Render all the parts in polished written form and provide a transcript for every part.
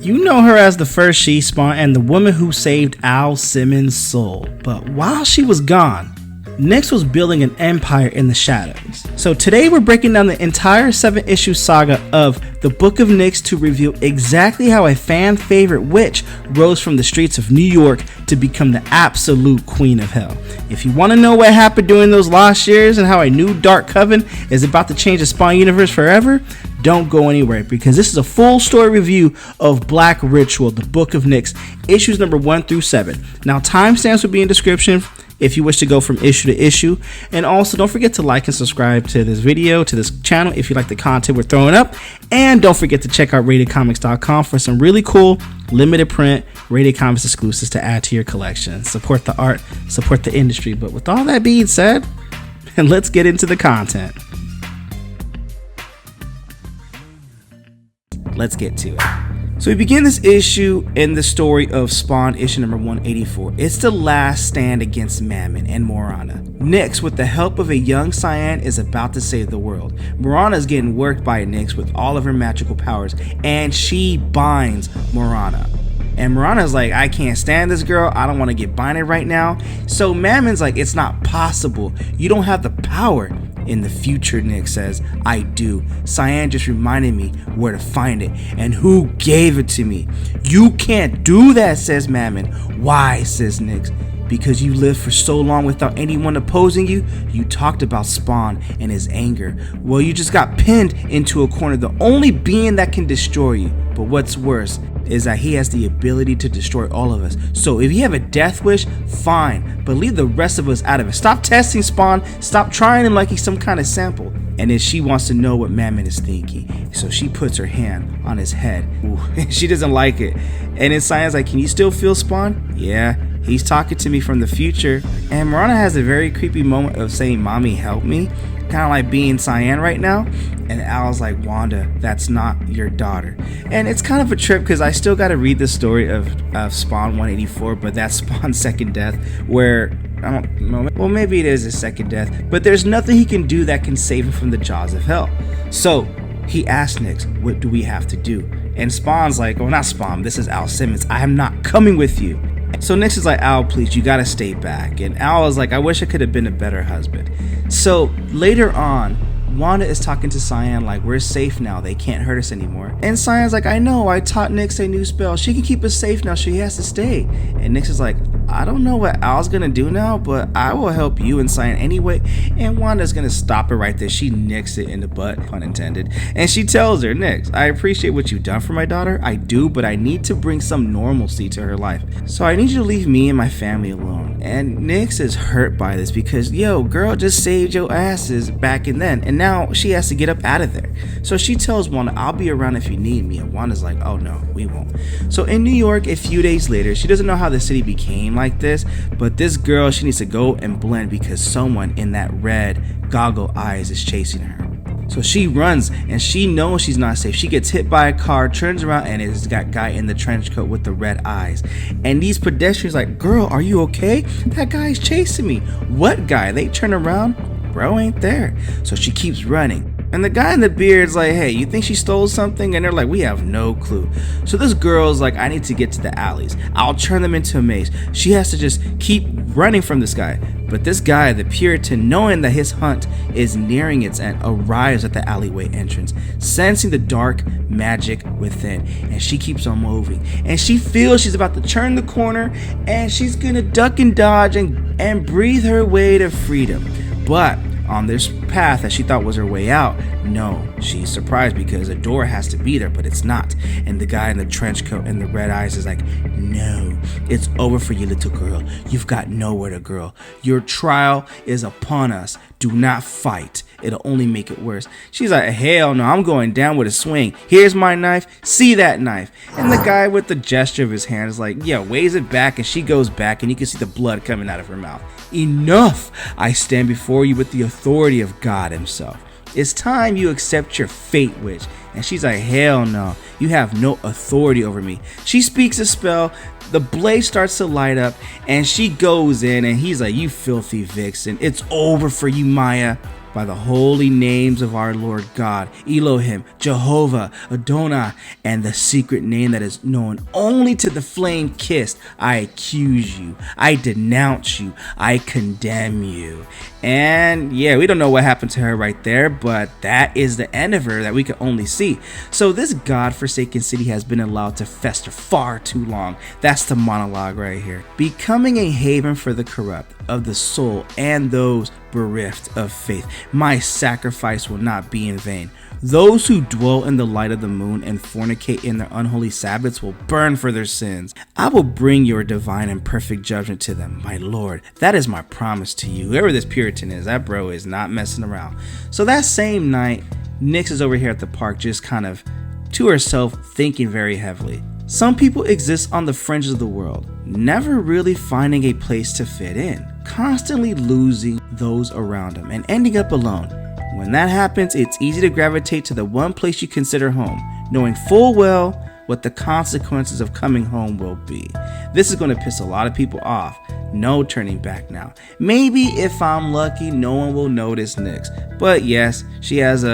You know her as the first She-Spawn and the woman who saved Al Simmons' soul. But while she was gone, Nyx was building an empire in the shadows. So today we're breaking down the entire 7-issue saga of the Book of Nyx to reveal exactly how a fan favorite witch rose from the streets of New York to become the absolute queen of hell. If you want to know what happened during those lost years and how a new Dark Coven is about to change the Spawn universe forever, don't go anywhere, because this is a full story review of Black Ritual, the Book of Nyx, issues number 1 through 7. Now timestamps will be in description if you wish to go from issue to issue. And also don't forget to like and subscribe to this video, to this channel, if you like the content we're throwing up. And don't forget to check out RatedComics.com for some really cool limited print Rated Comics exclusives to add to your collection. Support the art, support the industry. But with all that being said, let's get into the content. Let's get to it. So we begin this issue in the story of Spawn issue number 184. It's the last stand against Mammon and Morana. Nyx, with the help of a young Cyan, is about to save the world. Morana is getting worked by Nyx with all of her magical powers, and she binds Morana. And Morana's like, I can't stand this girl, I don't want to get binded right now. So Mammon's like, it's not possible, you don't have the power. In the future, Nyx says, I do. Cyan just reminded me where to find it and who gave it to me. You can't do that, says Mammon. Why, says Nyx. Because you lived for so long without anyone opposing you. You talked about Spawn and his anger. Well, you just got pinned into a corner, the only being that can destroy you. But what's worse is that he has the ability to destroy all of us. So if you have a death wish, fine, but leave the rest of us out of it. Stop testing Spawn, stop trying him like he's some kind of sample. And then she wants to know what Mammon is thinking, so she puts her hand on his head. Ooh, she doesn't like it. And then Cyan's like, can you still feel Spawn? Yeah, he's talking to me from the future. And Morana has a very creepy moment of saying, Mommy, help me. Kind of like being Cyan right now. And Al's like, Wanda, that's not your daughter. And it's kind of a trip because I still got to read the story of Spawn 184, but that's Spawn's second death, where I don't know, well, maybe it is his second death, but there's nothing he can do that can save him from the jaws of hell. So he asked Nyx, what do we have to do? And Spawn's like, oh, not Spawn, this is Al Simmons, I am not coming with you. So Nyx is like, Al, please, you gotta stay back. And Al is like, I wish I could have been a better husband. So later on, Wanda is talking to Cyan like, we're safe now, they can't hurt us anymore. And Cyan's like, I know, I taught Nyx a new spell, she can keep us safe now, she has to stay. And Nyx is like, I don't know what Al's gonna do now, but I will help you and Cyan anyway. And Wanda's gonna stop her right there. She nicks it in the butt, pun intended. And she tells her, Nyx, I appreciate what you've done for my daughter, I do, but I need to bring some normalcy to her life. So I need you to leave me and my family alone. And Nyx is hurt by this because, yo, girl just saved your asses back in then, and now she has to get up out of there. So she tells Wanda, I'll be around if you need me. And Wanda's like, oh no, we won't. So in New York, a few days later, she doesn't know how the city became like this, but this girl, she needs to go and blend because someone in that red goggle eyes is chasing her. So she runs and she knows she's not safe. She gets hit by a car, turns around, and it's got guy in the trench coat with the red eyes. And these pedestrians like, girl, are you okay? That guy's chasing me. What guy? They turn around, bro ain't there. So she keeps running. And the guy in the beard's like, hey, you think she stole something? And they're like, we have no clue. So this girl's like, I need to get to the alleys. I'll turn them into a maze. She has to just keep running from this guy. But this guy, the Puritan, knowing that his hunt is nearing its end, arrives at the alleyway entrance, sensing the dark magic within. And she keeps on moving. And she feels she's about to turn the corner, and she's gonna duck and dodge and breathe her way to freedom. But on this path that she thought was her way out, no, she's surprised because a door has to be there, but it's not. And the guy in the trench coat and the red eyes is like, no, it's over for you, little girl. You've got nowhere to go. Your trial is upon us. Do not fight. It'll only make it worse. She's like, hell no, I'm going down with a swing. Here's my knife. See that knife? And the guy with the gesture of his hand is like, yeah, waves it back, and she goes back, and you can see the blood coming out of her mouth. Enough! I stand before you with the authority of God himself. It's time you accept your fate, witch. And she's like, hell no, you have no authority over me. She speaks a spell, the blade starts to light up, and she goes in, and he's like, you filthy vixen, it's over for you, Maya. by the holy names of our Lord God, Elohim, Jehovah, Adonai, and the secret name that is known only to the flame-kissed, I accuse you, I denounce you, I condemn you. And yeah, we don't know what happened to her right there, but that is the end of her that we can only see. So this godforsaken city has been allowed to fester far too long. That's the monologue right here. Becoming a haven for the corrupt of the soul and those bereft of faith. My sacrifice will not be in vain. Those who dwell in the light of the moon and fornicate in their unholy Sabbaths will burn for their sins. I will bring your divine and perfect judgment to them, my Lord. That is my promise to you. Whoever this Puritan is, that bro is not messing around. So that same night, Nyx is over here at the park just kind of to herself, thinking very heavily. Some people exist on the fringes of the world, never really finding a place to fit in, constantly losing those around them and ending up alone. When that happens, it's easy to gravitate to the one place you consider home, knowing full well what the consequences of coming home will be. This is going to piss a lot of people off. No turning back now. Maybe if I'm lucky, no one will notice Nyx. But yes, she has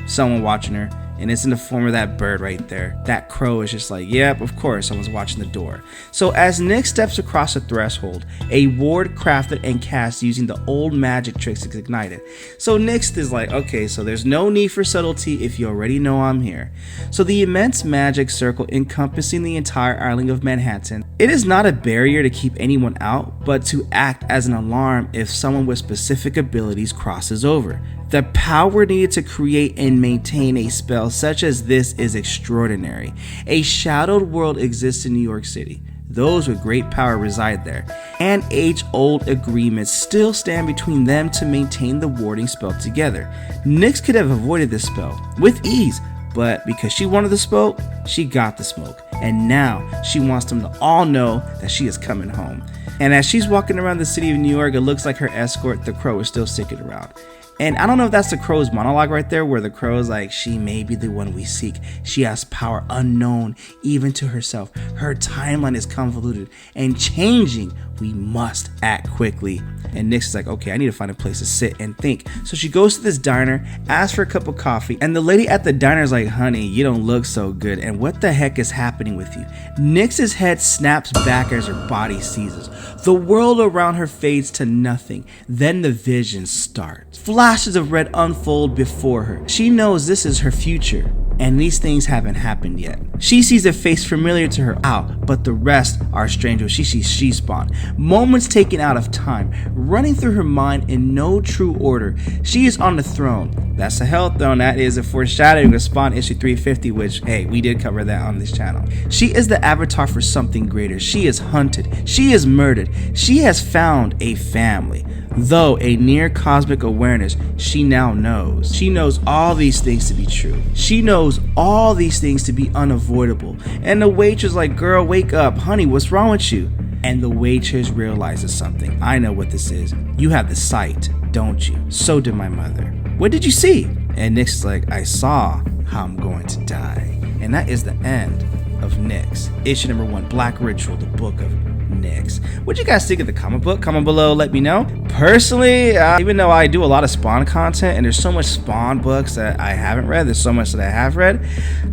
someone watching her. And it's in the form of that bird right there. That crow is just like, yep, of course, someone's watching the door. So as Nyx steps across the threshold, a ward crafted and cast using the old magic tricks is ignited. So Nyx is like, okay, so there's no need for subtlety if you already know I'm here. So the immense magic circle encompassing the entire island of Manhattan, it is not a barrier to keep anyone out, but to act as an alarm if someone with specific abilities crosses over. The power needed to create and maintain a spell such as this is extraordinary. A shadowed world exists in New York City. Those with great power reside there, and age-old agreements still stand between them to maintain the warding spell together. Nyx could have avoided this spell with ease, but because she wanted the smoke, she got the smoke, and now she wants them to all know that she is coming home. And as she's walking around the city of New York, it looks like her escort, the crow, is still sticking around. And I don't know if that's the crow's monologue right there, where the crow is like, she may be the one we seek. She has power unknown even to herself. Her timeline is convoluted and changing. We must act quickly. And Nyx is like, okay, I need to find a place to sit and think. So she goes to this diner, asks for a cup of coffee, and the lady at the diner is like, honey, you don't look so good, and what the heck is happening with you? Nyx's head snaps back as her body seizes. The world around her fades to nothing. Then the vision starts. Flashes of red unfold before her. She knows this is her future, and these things haven't happened yet. She sees a face familiar to her out, but the rest are strangers. She sees She-Spawn. Moments taken out of time, running through her mind in no true order. She is on the throne. That's the Hell Throne. That is a foreshadowing of Spawn issue 350, which, hey, we did cover that on this channel. She is the avatar for something greater. She is hunted. She is murdered. She has found a family. Though a near cosmic awareness, she now knows. She knows all these things to be true. She knows all these things to be unavoidable. And the waitress is like, girl, wake up. Honey, what's wrong with you? And the waitress realizes something. I know what this is. You have the sight, don't you? So did my mother. What did you see? And Nyx is like, I saw how I'm going to die. And that is the end of Nyx. Issue number 1, Black Ritual, the Book of Nyx. What do you guys think of the comic book? Comment below, let me know. Personally, even though I do a lot of Spawn content and there's so much Spawn books that I haven't read, there's so much that I have read,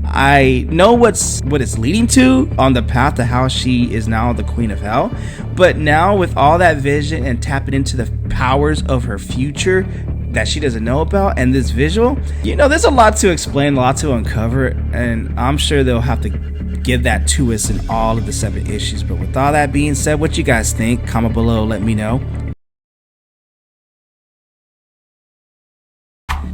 I know what it's leading to on the path to how she is now the Queen of Hell. But now with all that vision and tapping into the powers of her future that she doesn't know about, and this visual, you know, there's a lot to explain, a lot to uncover, and I'm sure they'll have to give that to us in all of the 7 issues. But with all that being said, what you guys think? Comment below, let me know.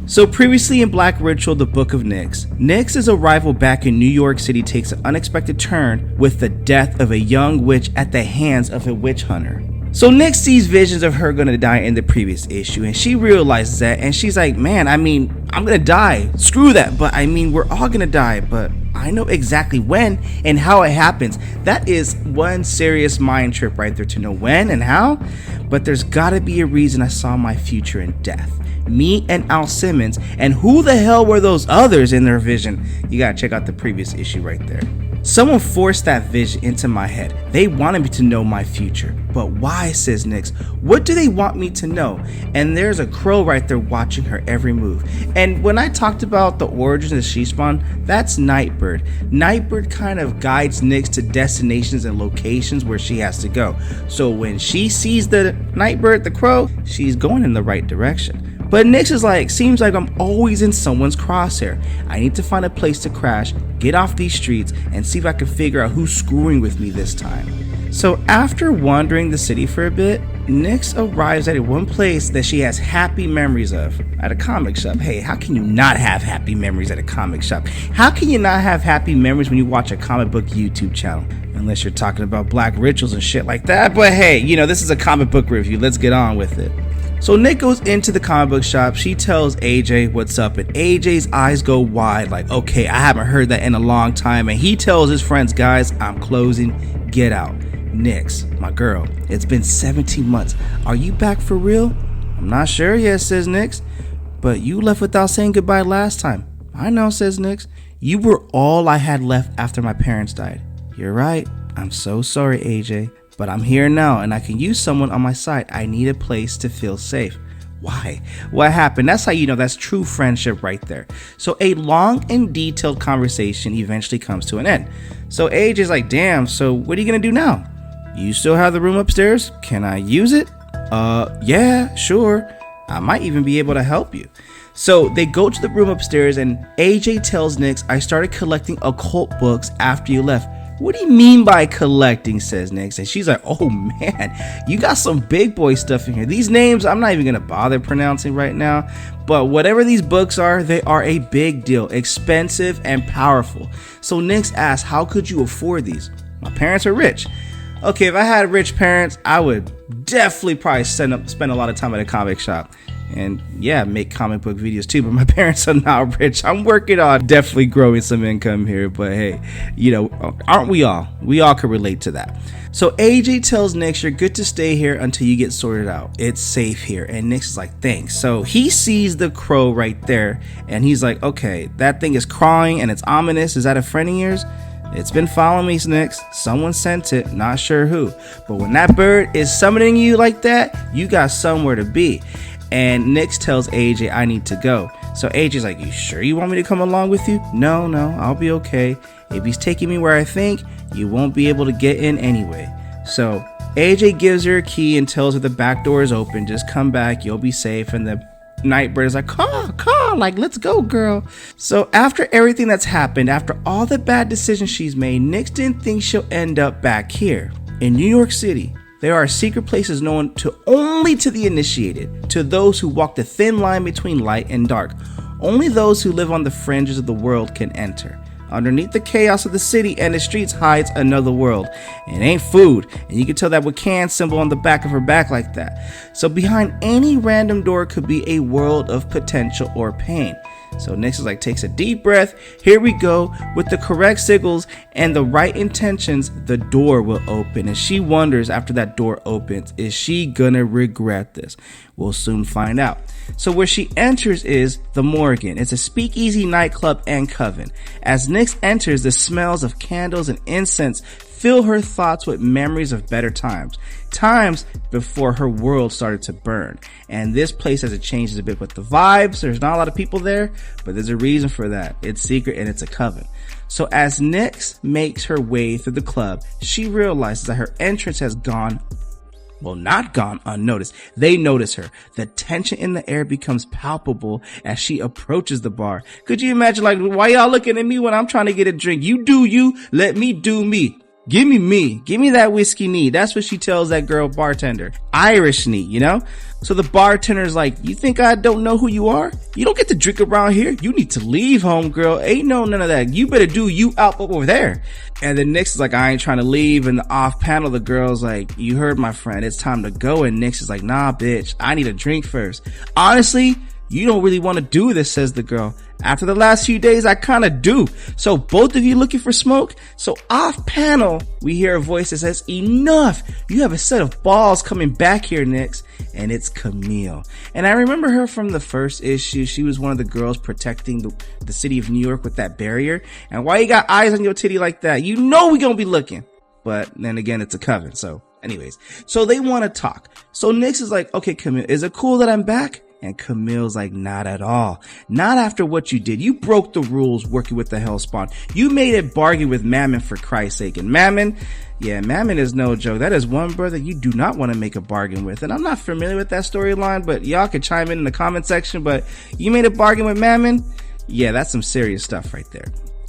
So previously in Black Ritual, the Book of Nyx, Nyx's arrival back in New York City takes an unexpected turn with the death of a young witch at the hands of a witch hunter. So Nyx sees visions of her gonna die in the previous issue, and she realizes that, and she's like, man, I mean, I'm gonna die, screw that, but I mean, we're all gonna die, but I know exactly when and how it happens. That is one serious mind trip right there, to know when and how. But there's gotta be a reason I saw my future in death. Me and Al Simmons, and who the hell were those others in their vision? You gotta check out the previous issue right there. Someone forced that vision into my head. They wanted me to know my future. But why, says Nyx. What do they want me to know? And there's a crow right there watching her every move. And when I talked about the origins of She Spawn, that's Nightbird. Nightbird kind of guides Nyx to destinations and locations where she has to go. So when she sees the Nightbird, the crow, she's going in the right direction. But Nyx is like, seems like I'm always in someone's crosshair. I need to find a place to crash, get off these streets, and see if I can figure out who's screwing with me this time. So after wandering the city for a bit, Nyx arrives at one place that she has happy memories of, at a comic shop. Hey, how can you not have happy memories at a comic shop? How can you not have happy memories when you watch a comic book YouTube channel? Unless you're talking about black rituals and shit like that. But hey, you know, this is a comic book review. Let's get on with it. So Nyx goes into the comic book shop. She tells AJ what's up, and AJ's eyes go wide like, okay, I haven't heard that in a long time. And he tells his friends, guys, I'm closing, get out. Nyx, my girl, it's been 17 months. Are you back for real? I'm not sure yet, says Nyx. But you left without saying goodbye last time. I know, says Nyx. You were all I had left after my parents died. You're right. I'm so sorry, AJ. But I'm here now and I can use someone on my side. I need a place to feel safe. Why? What happened? That's how you know that's true friendship right there. So a long and detailed conversation eventually comes to an end. So AJ's like, damn, so what are you gonna do now? You still have the room upstairs? Can I use it? Yeah, sure. I might even be able to help you. So they go to the room upstairs and AJ tells Nyx, I started collecting occult books after you left. What do you mean by collecting, says Nyx. And she's like, oh man, you got some big boy stuff in here. These names, I'm not even going to bother pronouncing right now. But whatever these books are, they are a big deal, expensive and powerful. So Nyx asks, how could you afford these? My parents are rich. Okay, if I had rich parents, I would definitely probably spend a lot of time at a comic shop. And yeah, make comic book videos too, but my parents are not rich. I'm working on definitely growing some income here, but hey, you know, aren't we all? We all can relate to that. So AJ tells Nyx, you're good to stay here until you get sorted out. It's safe here. And Nyx is like, thanks. So he sees the crow right there and he's like, okay, that thing is crawling and it's ominous. Is that a friend of yours? It's been following me, Nyx. Someone sent it, not sure who. But when that bird is summoning you like that, you got somewhere to be. And Nyx tells AJ, I need to go. So AJ's like, you sure you want me to come along with you? No, I'll be okay. If he's taking me where I think, you won't be able to get in anyway. So AJ gives her a key and tells her the back door is open. Just come back, you'll be safe. And the Nightbird is like, call, like, let's go, girl. So after everything that's happened, after all the bad decisions she's made, Nyx didn't think she'll end up back here in New York City. There are secret places known only to the initiated, to those who walk the thin line between light and dark. Only those who live on the fringes of the world can enter. Underneath the chaos of the city and the streets hides another world. It ain't food, and you can tell that with can symbol on the back of her back like that. So behind any random door could be a world of potential or pain. So Nyx is like, takes a deep breath. Here we go. With the correct signals and the right intentions, the door will open. And she wonders after that door opens, is she gonna regret this? We'll soon find out. So where she enters is the Morgan. It's a speakeasy, nightclub, and coven. As Nyx enters, the smells of candles and incense fill her thoughts with memories of better times before her world started to burn. And this place, as it changes a bit with the vibes, there's not a lot of people there, but there's a reason for that. It's secret and it's a coven. So as Nyx makes her way through the club, she realizes that her entrance has not gone unnoticed. They notice her. The tension in the air becomes palpable as she approaches the bar. Could you imagine, like, why y'all looking at me when I'm trying to get a drink? You do you, let me do me. Give me that whiskey neat. That's what she tells that girl bartender. Irish neat, you know? So the bartender's like, you think I don't know who you are? You don't get to drink around here. You need to leave, homegirl. Ain't none of that. You better do you out over there. And then Nyx is like, I ain't trying to leave. And the off panel, the girl's like, you heard my friend. It's time to go. And Nyx is like, nah, bitch. I need a drink first. Honestly, You don't really want to do this, says the girl. After the last few days, I kind of do. So both of you looking for smoke? So off panel, we hear a voice that says, enough. You have a set of balls coming back here, Nyx. And it's Camille. And I remember her from the first issue. She was one of the girls protecting the city of New York with that barrier. And why you got eyes on your titty like that? You know we gonna be looking. But then again, it's a coven. So anyways, so they want to talk. So Nyx is like, okay, Camille, is it cool that I'm back? And Camille's like, not at all. Not after what you did. You broke the rules working with the Hellspawn. You made a bargain with Mammon, for Christ's sake. And Mammon, yeah, Mammon is no joke. That is one brother you do not want to make a bargain with. And I'm not familiar with that storyline, but y'all can chime in the comment section. But you made a bargain with Mammon? Yeah, that's some serious stuff right there.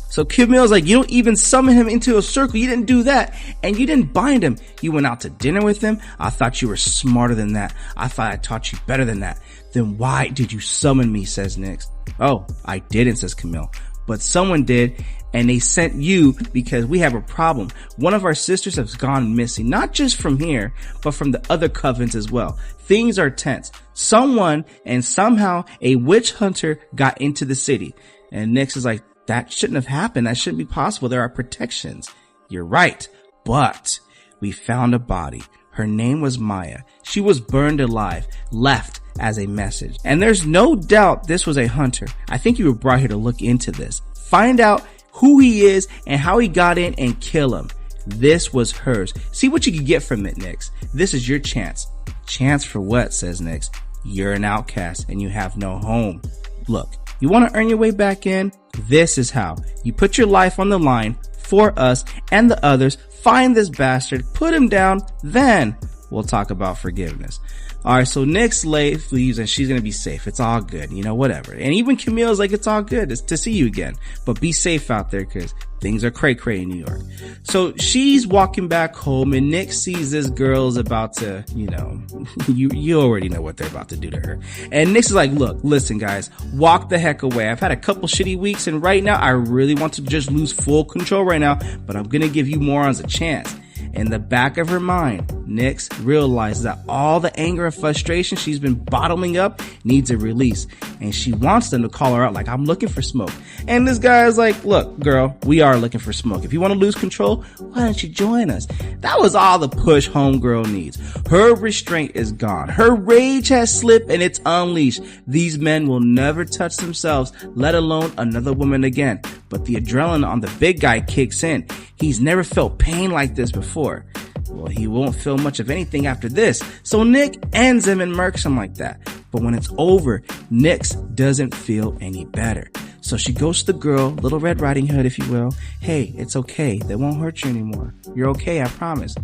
So Camille's like, you don't even summon him into a circle. You didn't do that. And you didn't bind him. You went out to dinner with him. I thought you were smarter than that. I thought I taught you better than that. Then why did you summon me, says Nyx. Oh, I didn't, says Camille. But someone did, and they sent you because we have a problem. One of our sisters has gone missing, not just from here, but from the other covens as well. Things are tense. Someone and somehow a witch hunter got into the city. And Nyx is like, that shouldn't have happened. That shouldn't be possible. There are protections. You're right. But we found a body. Her name was Maya. She was burned alive, left as a message. And there's no doubt this was a hunter. I think you were brought here to look into this. Find out who he is and how he got in and kill him. This was hers. See what you can get from it, Nyx. This is your chance. Chance for what, says Nyx. You're an outcast and you have no home. Look, you want to earn your way back in? This is how. You put your life on the line for us and the others. Find this bastard, put him down, then we'll talk about forgiveness. Alright, so Nyx leaves and she's gonna be safe. It's all good, you know, whatever. And even Camille's like, it's all good to see you again. But be safe out there because things are cray-cray in New York. So she's walking back home and Nyx sees this girl's about to, you know, you already know what they're about to do to her. And Nyx is like, look, listen guys, walk the heck away. I've had a couple shitty weeks and right now I really want to just lose full control right now, but I'm gonna give you morons a chance. In the back of her mind, Nyx realizes that all the anger and frustration she's been bottling up needs a release. And she wants them to call her out like, I'm looking for smoke. And this guy is like, look, girl, we are looking for smoke. If you want to lose control, why don't you join us? That was all the push homegirl needs. Her restraint is gone. Her rage has slipped and it's unleashed. These men will never touch themselves, let alone another woman again. But the adrenaline on the big guy kicks in. He's never felt pain like this before. Well, he won't feel much of anything after this. So Nick ends him and murks him like that. But when it's over, Nyx doesn't feel any better. So she goes to the girl, Little Red Riding Hood, if you will. Hey, it's okay. They won't hurt you anymore. You're okay, I promise.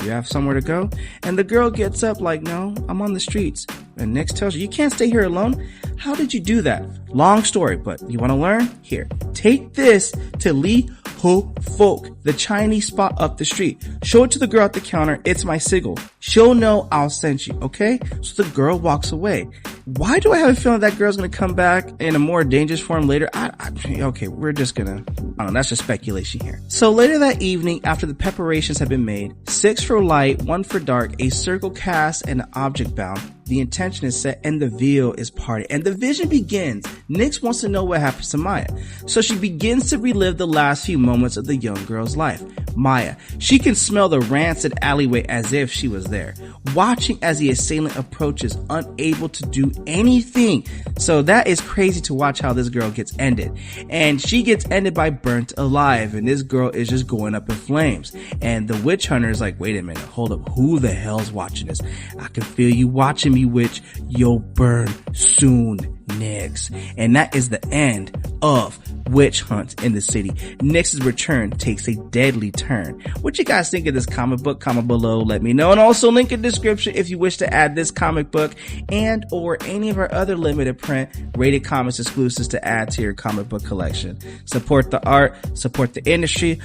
You have somewhere to go? And the girl gets up like, no, I'm on the streets. And Nyx tells her, you can't stay here alone. How did you do that? Long story, but you want to learn? Here, take this to Lee Ho Folk, the Chinese spot up the street. Show it to the girl at the counter. It's my sigil. She'll know I'll send you, okay? So the girl walks away. Why do I have a feeling that girl's gonna come back in a more dangerous form later? Okay, we're just gonna, I don't know, that's just speculation here. So later that evening, after the preparations have been made, 6 for light, 1 for dark, a circle cast, and an object bound, the intention is set and the veil is parted. And the vision begins. Nyx wants to know what happens to Maya. So she begins to relive the last few moments of the young girl's life. Maya, she can smell the rancid alleyway as if she was there, watching as the assailant approaches, unable to do anything. So that is crazy to watch how this girl gets ended. And she gets ended by burnt alive, and this girl is just going up in flames. And the witch hunter is like, wait a minute, hold up, who the hell's watching this? I can feel you watching me, witch. You'll burn soon, Nyx. And that is the end of Witch Hunt in the City. Nyx's return takes a deadly turn. What you guys think of this comic book? Comment below, let me know. And also link in the description if you wish to add this comic book and or any of our other limited print Rated Comics exclusives to add to your comic book collection. Support the art, support the industry.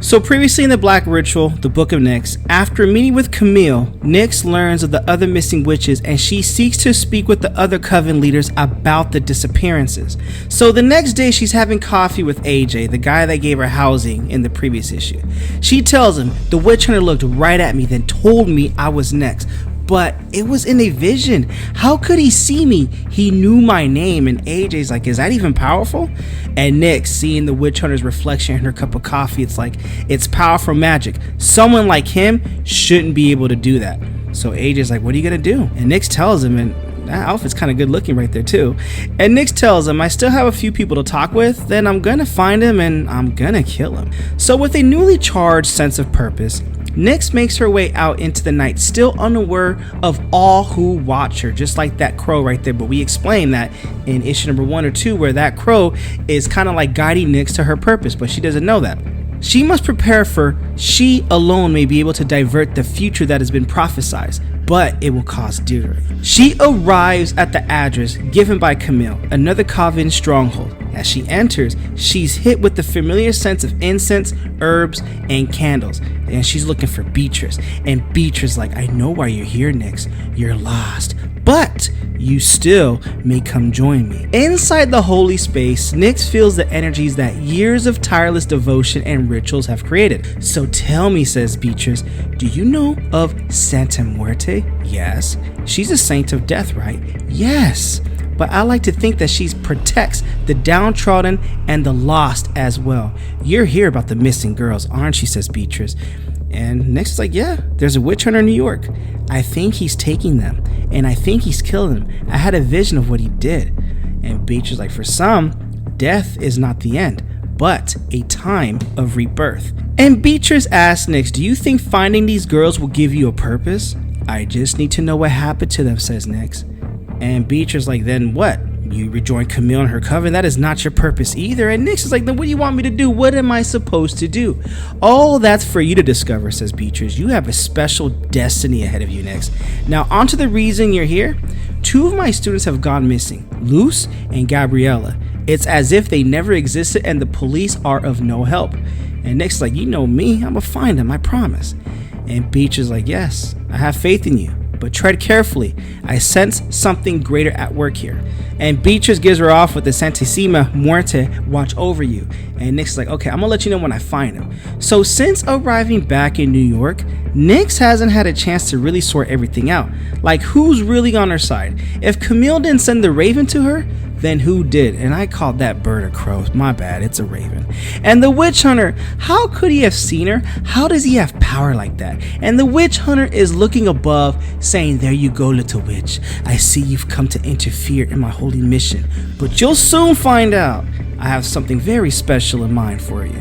So previously in the Black Ritual, the Book of Nyx, after meeting with Camille, Nyx learns of the other missing witches and she seeks to speak with the other coven leaders about the disappearances. So the next day she's having coffee with AJ, the guy that gave her housing in the previous issue. She tells him, the witch hunter looked right at me then told me I was next. but it was in a vision. How could he see me? He knew my name. And AJ's like, is that even powerful? And Nyx, seeing the witch hunter's reflection in her cup of coffee, it's like, it's powerful magic. Someone like him shouldn't be able to do that. So AJ's like, what are you gonna do? And Nyx tells him, and that outfit's kind of good looking right there too. And Nyx tells him, I still have a few people to talk with, then I'm gonna find him and I'm gonna kill him. So with a newly charged sense of purpose, Nyx makes her way out into the night, still unaware of all who watch her, just like that crow right there. But we explained that in issue number 1 or 2, where that crow is kind of like guiding Nyx to her purpose, but she doesn't know that. She must prepare, for she alone may be able to divert the future that has been prophesied, but it will cost dear. She arrives at the address given by Camille, another Coven stronghold. As she enters, she's hit with the familiar sense of incense, herbs, and candles, and she's looking for Beatrice. And Beatrice like, I know why you're here, Nyx. You're lost, but you still may come join me. Inside the holy space, Nyx feels the energies that years of tireless devotion and rituals have created. So tell me, says Beatrice, do you know of Santa Muerte? Yes. She's a saint of death, right? Yes. But I like to think that she protects the downtrodden and the lost as well. You're here about the missing girls, aren't you, says Beatrice. And Nyx is like, yeah, there's a witch hunter in New York. I think he's taking them, and I think he's killing them. I had a vision of what he did. And Beatrice is like, for some, death is not the end, but a time of rebirth. And Beatrice asks Nyx, do you think finding these girls will give you a purpose? I just need to know what happened to them, says Nyx. And Beatrice is like, then what? You rejoin Camille and her coven? That is not your purpose either. And Nyx is like, then what do you want me to do? What am I supposed to do? Oh, that's for you to discover, says Beatrice. You have a special destiny ahead of you, Nyx. Now, on to the reason you're here. 2 of my students have gone missing, Luce and Gabriella. It's as if they never existed and the police are of no help. And Nyx is like, you know me, I'm gonna find them, I promise. And Beatrice is like, yes, I have faith in you, but tread carefully. I sense something greater at work here. And Beatrice gives her off with the Santissima Muerte watch over you. And Nyx is like, okay, I'm gonna let you know when I find him. So since arriving back in New York, Nyx hasn't had a chance to really sort everything out. Like, who's really on her side? If Camille didn't send the raven to her, then who did? And I called that bird a crow. My bad, it's a raven. And the witch hunter, how could he have seen her? How does he have power like that? And the witch hunter is looking above, saying, there you go, little witch. I see you've come to interfere in my holy mission, but you'll soon find out. I have something very special in mind for you.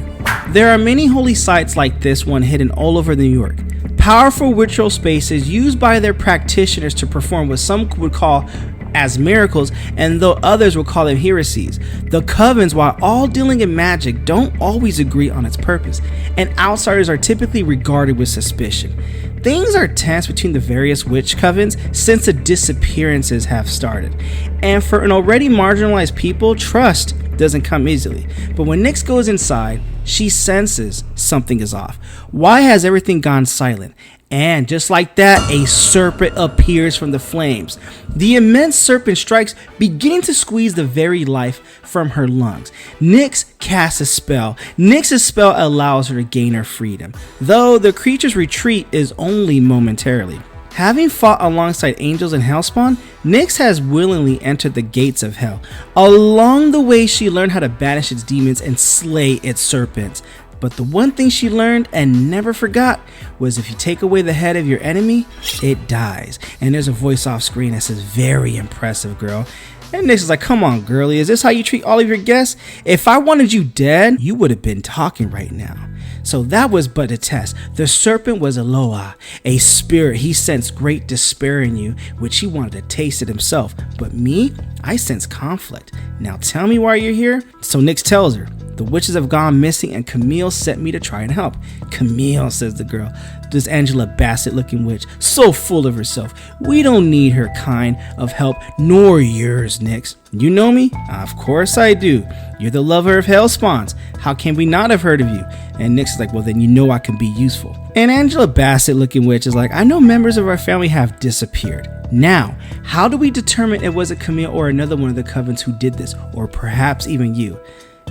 There are many holy sites like this one hidden all over New York. Powerful ritual spaces used by their practitioners to perform what some would call as miracles, and though others will call them heresies. The covens, while all dealing in magic, don't always agree on its purpose, and outsiders are typically regarded with suspicion. Things are tense between the various witch covens since the disappearances have started, and for an already marginalized people, trust doesn't come easily. But when Nyx goes inside, she senses something is off. Why has everything gone silent? And just like that, a serpent appears from the flames. The immense serpent strikes, beginning to squeeze the very life from her lungs. Nyx casts a spell. Nyx's spell allows her to gain her freedom, though the creature's retreat is only momentarily. Having fought alongside angels and hellspawn, Nyx has willingly entered the gates of hell. Along the way, she learned how to banish its demons and slay its serpents. But the one thing she learned and never forgot was if you take away the head of your enemy, it dies. And there's a voice off screen that says, very impressive, girl. And Nyx is like, come on, girlie, is this how you treat all of your guests? If I wanted you dead, you would have been talking right now. So that was but a test. The serpent was Eloah, a spirit. He sensed great despair in you, which he wanted to taste it himself. But me, I sense conflict. Now tell me why you're here. So Nyx tells her, the witches have gone missing and Camille sent me to try and help. Camille, says the girl, this Angela Bassett looking witch, so full of herself. We don't need her kind of help, nor yours, Nyx. You know me? Of course I do. You're the lover of hellspawns. How can we not have heard of you? And Nyx is like, well, then you know I can be useful. And Angela Bassett looking witch is like, I know members of our family have disappeared. Now, how do we determine it wasn't Camille or another one of the covens who did this, or perhaps even you?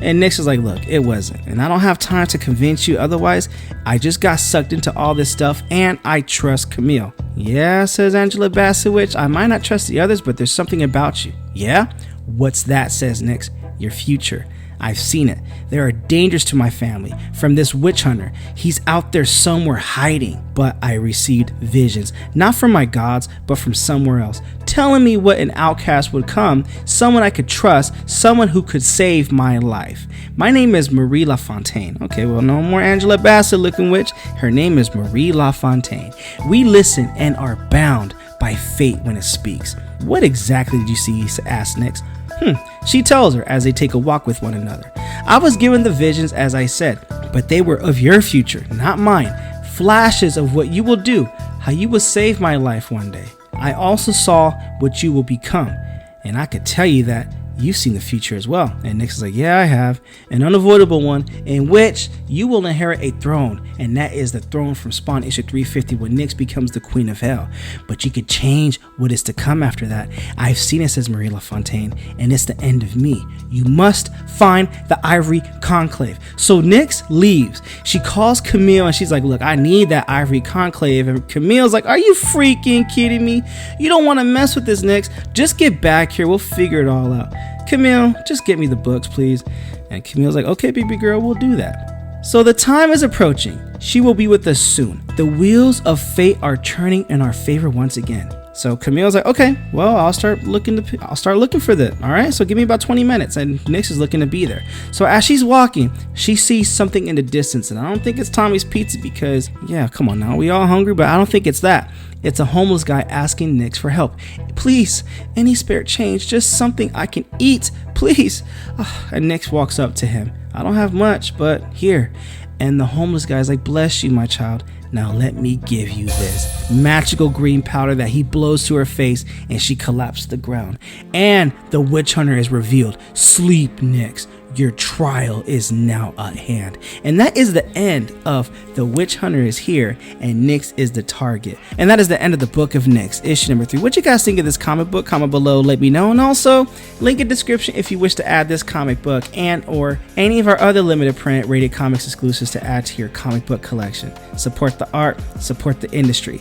And Nyx is like, look, it wasn't. And I don't have time to convince you otherwise. I just got sucked into all this stuff and I trust Camille. Yeah, says Angela Bassett, I might not trust the others, but there's something about you. Yeah? What's that, says Nyx. Your future. I've seen it. There are dangers to my family from this witch hunter. He's out there somewhere hiding. But I received visions, not from my gods, but from somewhere else, telling me what an outcast would come, someone I could trust, someone who could save my life. My name is Marie LaFontaine. Okay, well, no more Angela Bassett looking witch. Her name is Marie LaFontaine. We listen and are bound by fate when it speaks. What exactly did you see? Asked Nyx. She tells her as they take a walk with one another. I was given the visions as I said, but they were of your future, not mine. Flashes of what you will do, how you will save my life one day. I also saw what you will become, and I could tell you that you've seen the future as well. And Nyx is like, yeah, I have. An unavoidable one in which you will inherit a throne, and that is the throne from Spawn issue 350 when Nyx becomes the Queen of Hell. But you could change what is to come after that. I've seen it, says Marie LaFontaine, and it's the end of me. You must find the Ivory Conclave. So Nyx leaves. She calls Camille and she's like, look, I need that Ivory Conclave. And Camille's like, are you freaking kidding me? You don't want to mess with this, Nyx. Just get back here. We'll figure it all out. Camille, just get me the books, please. And Camille's like, okay, baby girl, we'll do that. So the time is approaching. She will be with us soon. The wheels of fate are turning in our favor once again. So Camille's like, okay, well, I'll start looking for that. All right, so give me about 20 minutes. And Nyx is looking to be there. So as she's walking, she sees something in the distance. And I don't think it's Tommy's Pizza because, yeah, come on now. We all hungry, but I don't think it's that. It's a homeless guy asking Nyx for help. Please, any spare change, just something I can eat, please. And Nyx walks up to him. I don't have much, but here. And the homeless guy's like, bless you, my child. Now let me give you this magical green powder that he blows to her face, and she collapses to the ground. And the witch hunter is revealed. Sleep, Nyx. Your trial is now at hand. And that is the end of The Witch Hunter is Here and Nyx is the target. And that is the end of the Book of Nyx, issue number 3. What you guys think of this comic book? Comment below, let me know. And also, link in description if you wish to add this comic book and or any of our other limited print Rated Comics exclusives to add to your comic book collection. Support the art, support the industry.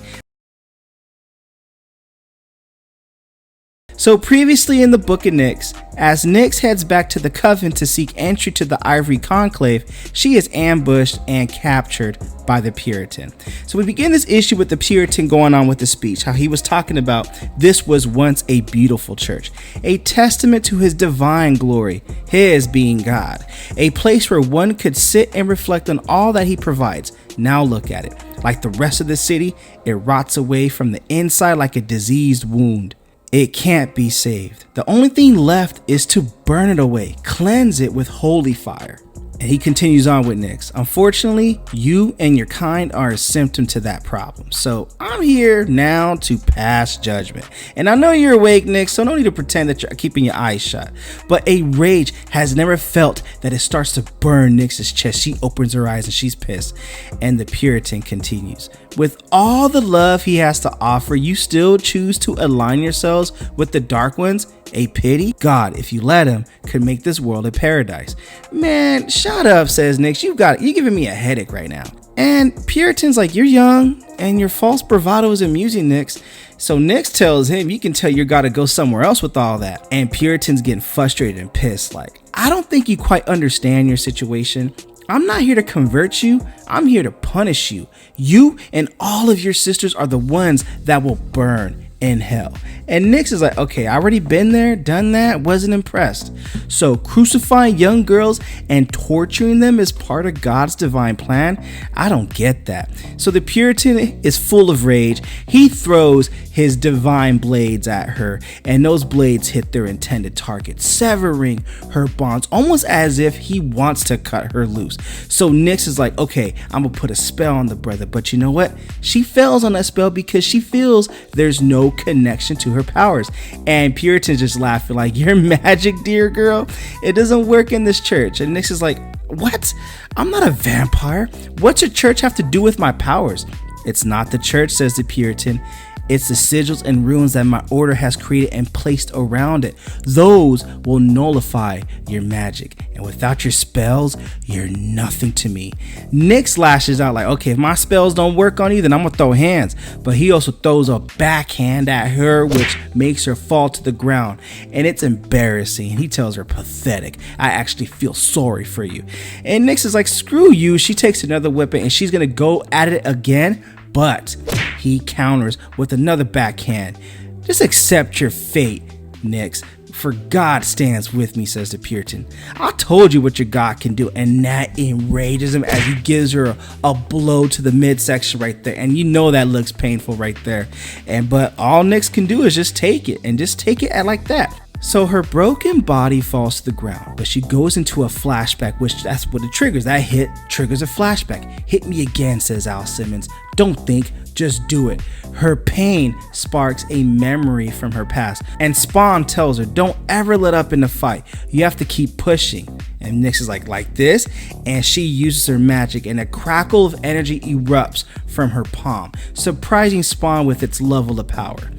So previously in the Book of Nyx, as Nyx heads back to the Coven to seek entry to the Ivory Conclave, she is ambushed and captured by the Puritan. So we begin this issue with the Puritan going on with the speech, how he was talking about this was once a beautiful church, a testament to his divine glory, his being God, a place where one could sit and reflect on all that he provides. Now look at it. Like the rest of the city, it rots away from the inside like a diseased wound. It can't be saved. The only thing left is to burn it away, cleanse it with holy fire. And he continues on with Nyx. Unfortunately, you and your kind are a symptom to that problem. So I'm here now to pass judgment. And I know you're awake, Nyx, so no need to pretend that you're keeping your eyes shut. But a rage has never felt that it starts to burn Nyx's chest. She opens her eyes and she's pissed. And the Puritan continues. With all the love he has to offer, you still choose to align yourselves with the Dark Ones? A pity? God, if you let him, could make this world a paradise. Man, shut up, says Nyx. You're giving me a headache right now. And Puritan's like, you're young and your false bravado is amusing, Nyx. So Nyx tells him, you can tell you gotta go somewhere else with all that. And Puritan's getting frustrated and pissed, like, I don't think you quite understand your situation. I'm not here to convert you. I'm here to punish you. You and all of your sisters are the ones that will burn in hell. And Nyx is like, okay, I already been there, done that, wasn't impressed. So crucifying young girls and torturing them is part of God's divine plan? I don't get that. So the Puritan is full of rage. He throws his divine blades at her, and those blades hit their intended target, severing her bonds almost as if he wants to cut her loose. So Nyx is like, okay, I'm gonna put a spell on the brother, but you know what? She fails on that spell because she feels there's no connection to her powers. And Puritan's just laughing like, you're magic, dear girl. It doesn't work in this church. And Nyx is like, what? I'm not a vampire. What's a church have to do with my powers? It's not the church, says the Puritan. It's the sigils and runes that my order has created and placed around it. Those will nullify your magic. And without your spells, you're nothing to me. Nyx lashes out like, okay, if my spells don't work on you, then I'm gonna throw hands. But he also throws a backhand at her, which makes her fall to the ground. And it's embarrassing. And he tells her, pathetic. I actually feel sorry for you. And Nyx is like, screw you. She takes another weapon and she's gonna go at it again. But he counters with another backhand. Just accept your fate, Nyx. For God stands with me, says the Puritan. I told you what your God can do, and that enrages him as he gives her a blow to the midsection right there. And you know that looks painful right there. But all Nyx can do is just take it, and just take it at like that. So her broken body falls to the ground, but she goes into a flashback, which that's what it triggers. That hit triggers a flashback. Hit me again, says Al Simmons. Don't think, just do it. Her pain sparks a memory from her past, and Spawn tells her, don't ever let up in the fight. You have to keep pushing. And Nyx is like this, and she uses her magic, and a crackle of energy erupts from her palm, surprising Spawn with its level of power.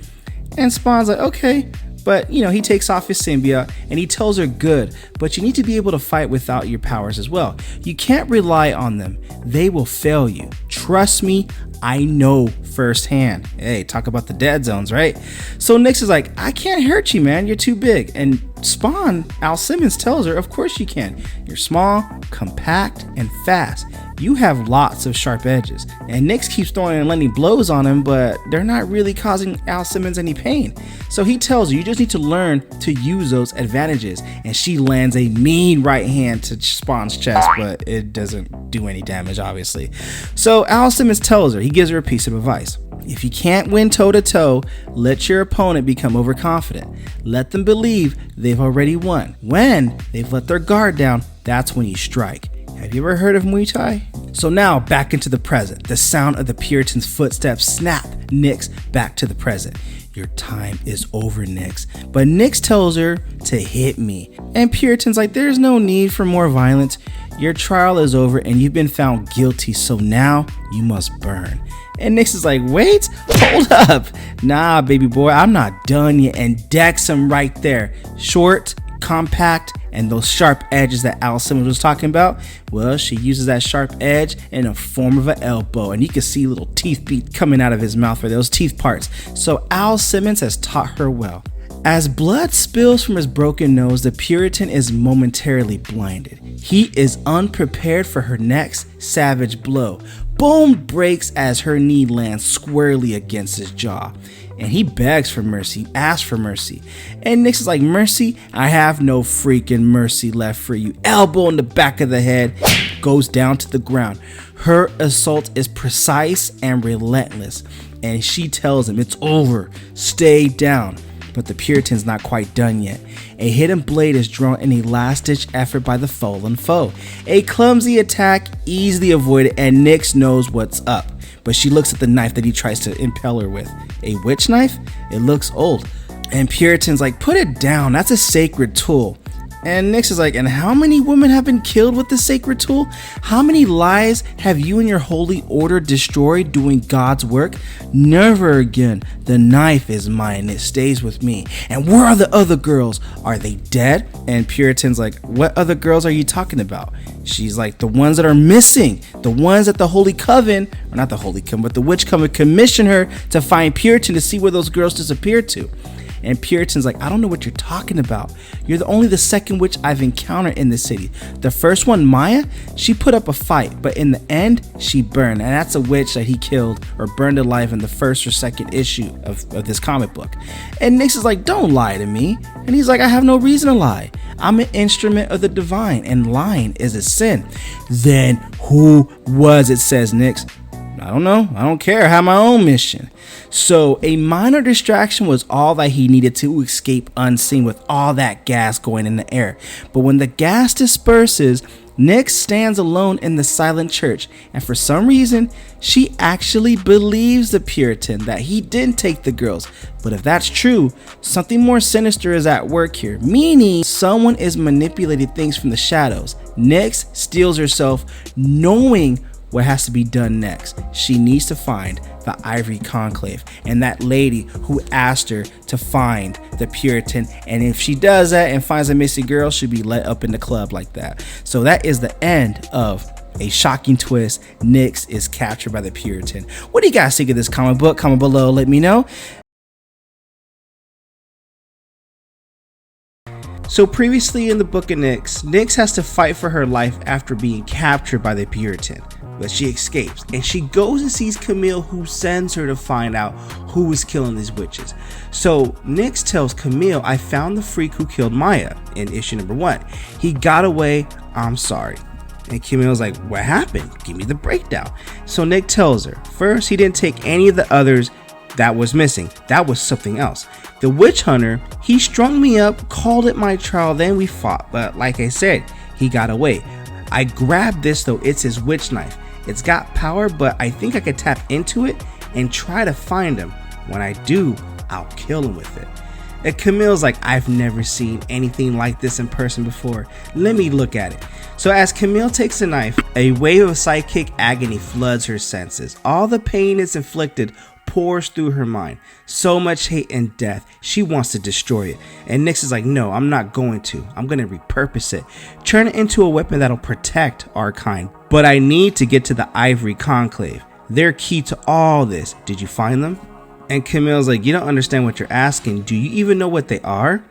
And Spawn's like, okay. But, he takes off his symbiote and he tells her, good, but you need to be able to fight without your powers as well. You can't rely on them. They will fail you. Trust me, I know firsthand. Hey, talk about the dead zones, right? So Nyx is like, I can't hurt you, man. You're too big. And Spawn, Al Simmons, tells her, of course you can. You're small, compact, and fast. You have lots of sharp edges. And Nyx keeps throwing and landing blows on him, but they're not really causing Al Simmons any pain. So he tells her, you just need to learn to use those advantages. And she lands a mean right hand to Spawn's chest, but it doesn't do any damage, obviously. So Al Simmons tells her, he gives her a piece of advice. If you can't win toe-to-toe, let your opponent become overconfident. Let them believe they've already won. When they've let their guard down, that's when you strike. Have you ever heard of Muay Thai? So now back into the present. The sound of the Puritan's footsteps snap Nyx back to the present. Your time is over, Nyx. But Nyx tells her to hit me. And Puritan's like, there's no need for more violence. Your trial is over and you've been found guilty, so now you must burn. And Nyx is like, wait, hold up. Nah, baby boy, I'm not done yet. And decks him right there. Short, compact, and those sharp edges that Al Simmons was talking about, well, she uses that sharp edge in the form of an elbow, and you can see little teeth beat coming out of his mouth for those teeth parts. So Al Simmons has taught her well. As blood spills from his broken nose, the Puritan is momentarily blinded. He is unprepared for her next savage blow. Bone breaks as her knee lands squarely against his jaw. And he begs for mercy, asks for mercy. And Nyx is like, mercy? I have no freaking mercy left for you. Elbow in the back of the head, goes down to the ground. Her assault is precise and relentless. And she tells him, it's over, stay down. But the Puritan's not quite done yet. A hidden blade is drawn in a last-ditch effort by the fallen foe. A clumsy attack, easily avoided, and Nyx knows what's up. But she looks at the knife that he tries to impale her with. A witch knife? It looks old. And Puritan's like, put it down, that's a sacred tool. And Nyx is like, and how many women have been killed with this sacred tool? How many lives have you and your holy order destroyed doing God's work? Never again. The knife is mine. It stays with me. And where are the other girls? Are they dead? And Puritan's like, what other girls are you talking about? She's like, the ones that are missing. The ones that the Holy Coven, or not the Holy Coven, but the Witch Coven commissioned her to find Puritan to see where those girls disappeared to. And Puritan's like, I don't know what you're talking about. You're only the second witch I've encountered in the city. The first one, Maya, she put up a fight, but in the end, she burned. And that's a witch that he killed or burned alive in the first or second issue of this comic book. And Nyx is like, don't lie to me. And he's like, I have no reason to lie. I'm an instrument of the divine, and lying is a sin. Then who was it, says Nyx. I don't know. I don't care. I have my own mission. So a minor distraction was all that he needed to escape unseen with all that gas going in the air. But when the gas disperses, Nyx stands alone in the silent church, and for some reason, she actually believes the Puritan that he didn't take the girls. But if that's true, something more sinister is at work here, meaning someone is manipulating things from the shadows. Nyx steels herself, knowing what has to be done next. She needs to find the Ivory Conclave and that lady who asked her to find the Puritan, and if she does that and finds a missing girl, she'll be let up in the club like that. So that is the end of a shocking twist. Nyx is captured by the Puritan. What do you guys think of this comic book? Comment below, let me know. So previously in the Book of Nyx, Nyx has to fight for her life after being captured by the Puritan, but she escapes and she goes and sees Camille, who sends her to find out who is killing these witches. So Nyx tells Camille, I found the freak who killed Maya in issue number 1. He got away, I'm sorry. And Camille's like, what happened? Give me the breakdown. So Nyx tells her, first, he didn't take any of the others that was missing. That was something else. The witch hunter, he strung me up, called it my trial, then we fought. But like I said, he got away. I grabbed this though, it's his witch knife. It's got power, but I think I could tap into it and try to find him. When I do, I'll kill him with it. And Camille's like, I've never seen anything like this in person before. Let me look at it. So as Camille takes the knife, a wave of psychic agony floods her senses. All the pain it's inflicted pours through her mind. So much hate and death. She wants to destroy it. And Nyx is like, no, I'm not going to. I'm going to repurpose it. Turn it into a weapon that'll protect our kind. But I need to get to the Ivory Conclave. They're key to all this. Did you find them? And Camille's like, you don't understand what you're asking. Do you even know what they are?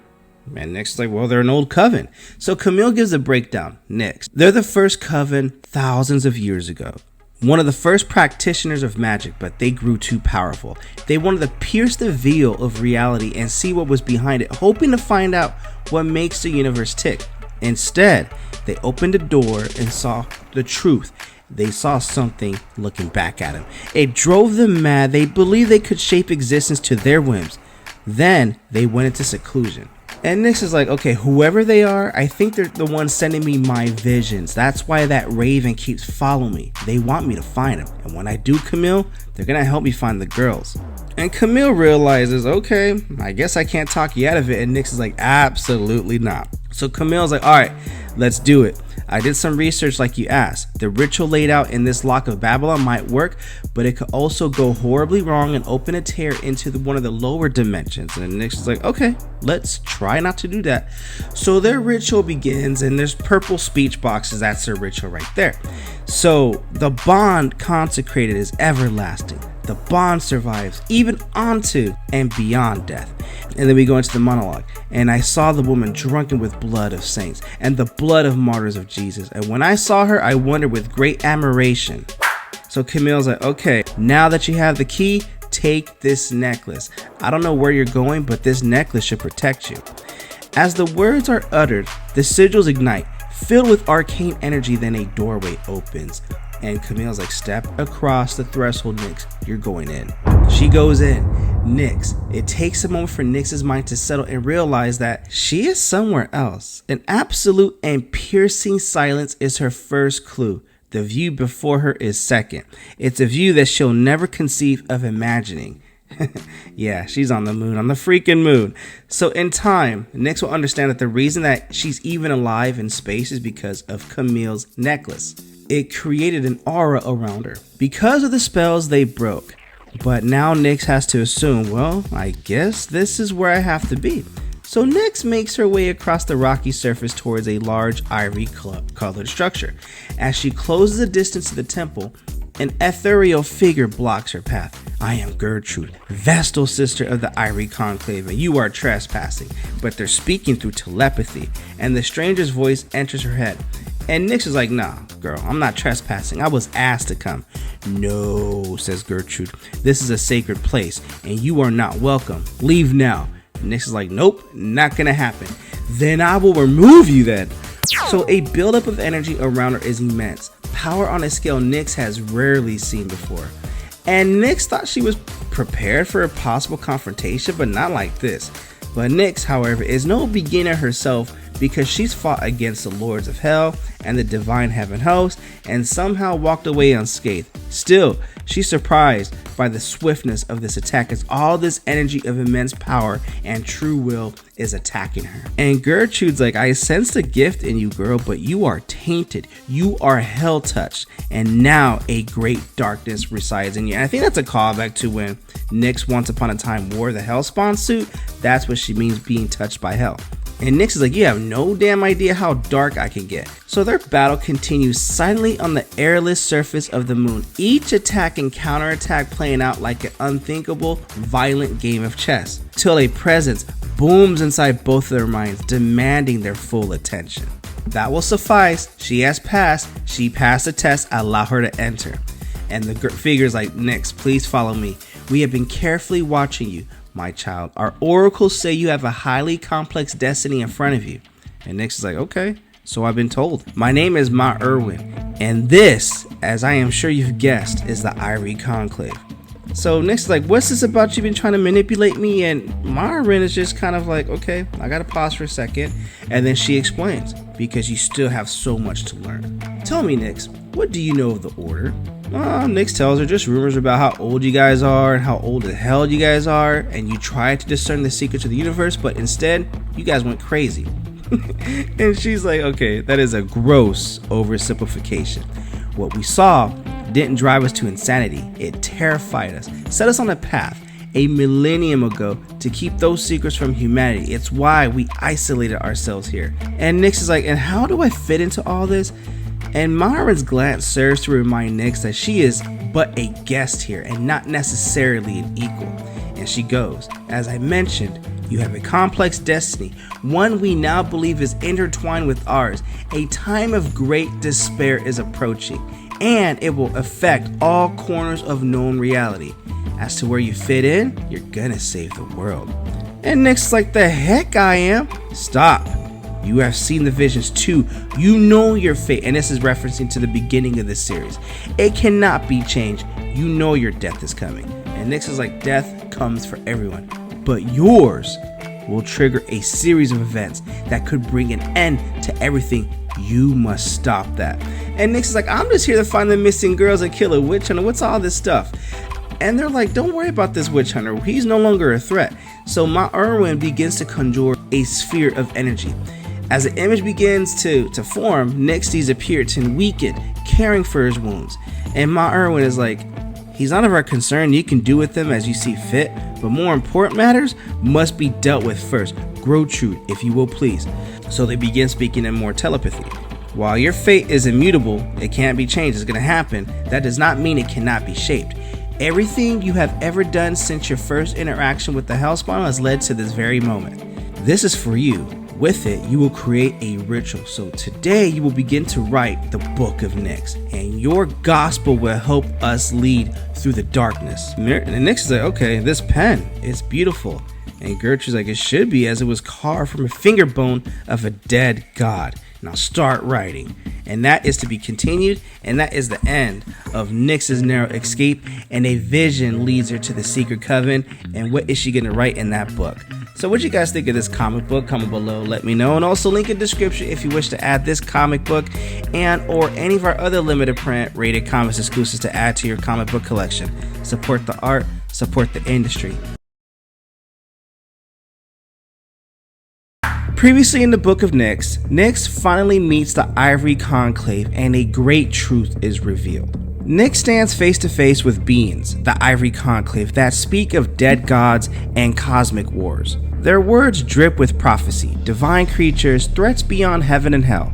And Nyx is like, well, they're an old coven. So Camille gives a breakdown. Nyx, they're the first coven thousands of years ago. One of the first practitioners of magic, but they grew too powerful. They wanted to pierce the veil of reality and see what was behind it, hoping to find out what makes the universe tick. Instead, they opened a door and saw the truth. They saw something looking back at them. It drove them mad. They believed they could shape existence to their whims. Then they went into seclusion. And Nyx is like, okay, whoever they are, I think they're the ones sending me my visions. That's why that raven keeps following me. They want me to find him. And when I do, Camille, they're gonna help me find the girls. And Camille realizes, okay, I guess I can't talk you out of it. And Nyx is like, absolutely not. So Camille's like, all right, let's do it. I did some research like you asked. The ritual laid out in this lock of Babylon might work, but it could also go horribly wrong and open a tear into one of the lower dimensions. And Nyx is like, okay, let's try not to do that. So their ritual begins, and there's purple speech boxes. That's their ritual right there. So the bond consecrated is everlasting. The bond survives even onto and beyond death. And then we go into the monologue. And I saw the woman drunken with blood of saints and the blood of martyrs of Jesus. And when I saw her, I wondered with great admiration. So Camille's like, okay, now that you have the key, take this necklace. I don't know where you're going, but this necklace should protect you. As the words are uttered, the sigils ignite, filled with arcane energy. Then a doorway opens. And Camille's like, step across the threshold, Nyx. You're going in. She goes in. Nyx. It takes a moment for Nyx's mind to settle and realize that she is somewhere else. An absolute and piercing silence is her first clue. The view before her is second. It's a view that she'll never conceive of imagining. Yeah, she's on the moon, on the freaking moon. So in time, Nyx will understand that the reason that she's even alive in space is because of Camille's necklace. It created an aura around her because of the spells they broke. But now Nyx has to assume, well, I guess this is where I have to be. So Nyx makes her way across the rocky surface towards a large ivory colored structure. As she closes the distance to the temple, an ethereal figure blocks her path. I am Gertrude, Vestal sister of the Ivory Conclave, and you are trespassing. But they're speaking through telepathy, and the stranger's voice enters her head. And Nyx is like, nah, girl, I'm not trespassing. I was asked to come. No, says Gertrude. This is a sacred place, and you are not welcome. Leave now. Nyx is like, nope, not gonna happen. Then I will remove you then. So a buildup of energy around her is immense. Power on a scale Nyx has rarely seen before. And Nyx thought she was prepared for a possible confrontation, but not like this. But Nyx, however, is no beginner herself, because she's fought against the Lords of Hell and the Divine Heaven host and somehow walked away unscathed. Still, she's surprised by the swiftness of this attack as all this energy of immense power and true will is attacking her. And Gertrude's like, I sense the gift in you, girl, but you are tainted. You are hell touched, and now a great darkness resides in you. And I think that's a callback to when Nyx once upon a time wore the Hellspawn suit. That's what she means, being touched by hell. And Nyx is like, you have no damn idea how dark I can get. So their battle continues silently on the airless surface of the moon, each attack and counterattack playing out like an unthinkable, violent game of chess, till a presence booms inside both of their minds, demanding their full attention. That will suffice. She has passed. She passed the test. Allow her to enter. And the figure's like, Nyx, please follow me. We have been carefully watching you, my child. Our oracles say you have a highly complex destiny in front of you. And Nyx is like, okay, so I've been told. My name is Ma Irwin, and this, as I am sure you've guessed, is the Ivory Conclave. So Nyx is like, what's this about? You've been trying to manipulate me? And Ma Irwin is just kind of like, okay, I gotta pause for a second. And then she explains, because you still have so much to learn. Tell me, Nyx, what do you know of the Order? Nyx tells her just rumors about how old you guys are and how old the hell you guys are, and you tried to discern the secrets of the universe, but instead, you guys went crazy. And she's like, okay, that is a gross oversimplification. What we saw didn't drive us to insanity. It terrified us, set us on a path a millennium ago to keep those secrets from humanity. It's why we isolated ourselves here. And Nyx is like, and how do I fit into all this? And Myron's glance serves to remind Nyx that she is but a guest here and not necessarily an equal. And she goes, as I mentioned, you have a complex destiny, one we now believe is intertwined with ours. A time of great despair is approaching, and it will affect all corners of known reality. As to where you fit in, you're gonna save the world. And Nyx is like, the heck I am? Stop. You have seen the visions too. You know your fate. And this is referencing to the beginning of this series. It cannot be changed. You know your death is coming. And Nyx is like, death comes for everyone, but yours will trigger a series of events that could bring an end to everything. You must stop that. And Nyx is like, I'm just here to find the missing girls and kill a witch hunter. What's all this stuff? And they're like, don't worry about this witch hunter. He's no longer a threat. So Ma Irwin begins to conjure a sphere of energy. As the image begins to form, Nyx sees a Puritan weakened, caring for his wounds. And Ma Irwin is like, he's not of our concern. You can do with him as you see fit, but more important matters must be dealt with first. Gertrude, if you will please. So they begin speaking in more telepathy. While your fate is immutable, it can't be changed, it's going to happen. That does not mean it cannot be shaped. Everything you have ever done since your first interaction with the Hellspawn has led to this very moment. This is for you. With it, you will create a ritual. So today you will begin to write the Book of Nyx, and your gospel will help us lead through the darkness. And Nyx is like, okay, this pen, it's beautiful. And Gertrude's like, it should be, as it was carved from a finger bone of a dead god. Now start writing. And that is to be continued, and that is the end of Nyx's narrow escape, and a vision leads her to the secret coven. And what is she going to write in that book? So what you guys think of this comic book? Comment below, let me know. And also link in the description if you wish to add this comic book and or any of our other limited print Rated Comics exclusives to add to your comic book collection. Support the art, support the industry. Previously in the Book of Nyx, Nyx finally meets the Ivory Conclave and a great truth is revealed. Nyx stands face to face with beings, the Ivory Conclave, that speak of dead gods and cosmic wars. Their words drip with prophecy, divine creatures, threats beyond heaven and hell.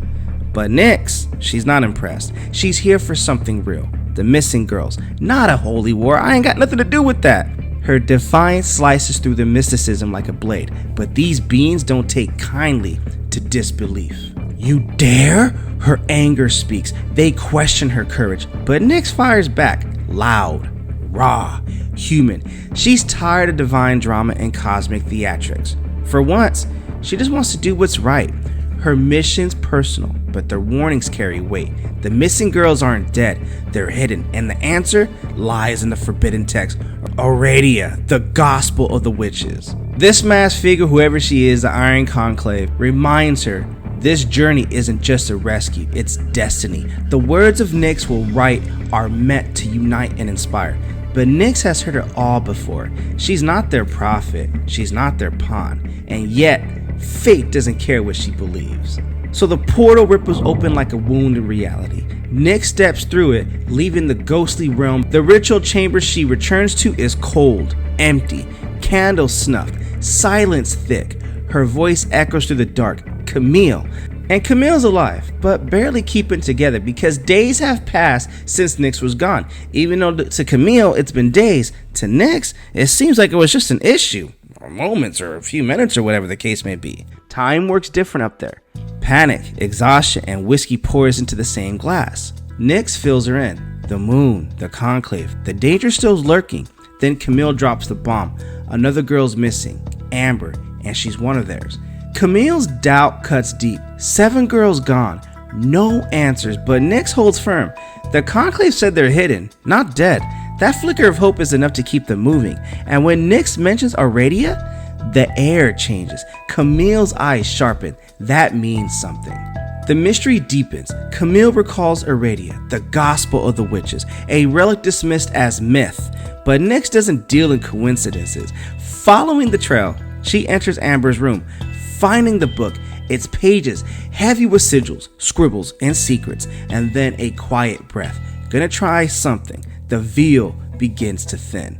But Nyx, she's not impressed. She's here for something real. The missing girls, not a holy war. I ain't got nothing to do with that. Her defiance slices through the mysticism like a blade, but these beings don't take kindly to disbelief. You dare? Her anger speaks. They question her courage, but Nyx fires back, loud, raw, human. She's tired of divine drama and cosmic theatrics. For once, she just wants to do what's right. Her mission's personal, but their warnings carry weight. The missing girls aren't dead, they're hidden, and the answer lies in the forbidden text, Aurelia, the gospel of the witches. This masked figure, whoever she is, the Iron Conclave, reminds her This journey isn't just a rescue, it's destiny. The words of Nyx will write are meant to unite and inspire. But Nyx has heard it all before. She's not their prophet, she's not their pawn, and yet fate doesn't care what she believes. So the portal ripples open like a wound in reality. Nyx steps through it, leaving the ghostly realm. The ritual chamber she returns to is cold, empty, candles snuffed, silence thick. Her voice echoes through the dark. Camille. And Camille's alive, but barely keeping together because days have passed since Nyx was gone. Even though to Camille it's been days, to Nyx it seems like it was just an issue, or moments, or a few minutes, or whatever the case may be. Time works different up there. Panic, exhaustion, and whiskey pours into the same glass. Nyx fills her in. The moon, the conclave, the danger still's lurking. Then Camille drops the bomb. Another girl's missing, Amber, and she's one of theirs. Camille's doubt cuts deep. 7 girls gone, no answers, but Nyx holds firm. The conclave said they're hidden, not dead. That flicker of hope is enough to keep them moving. And when Nyx mentions Aradia, the air changes. Camille's eyes sharpen. That means something. The mystery deepens. Camille recalls Aradia, the gospel of the witches, a relic dismissed as myth. But Nyx doesn't deal in coincidences. Following the trail, she enters Amber's room, finding the book, its pages heavy with sigils, scribbles, and secrets, and then a quiet breath. Gonna try something. The veil begins to thin.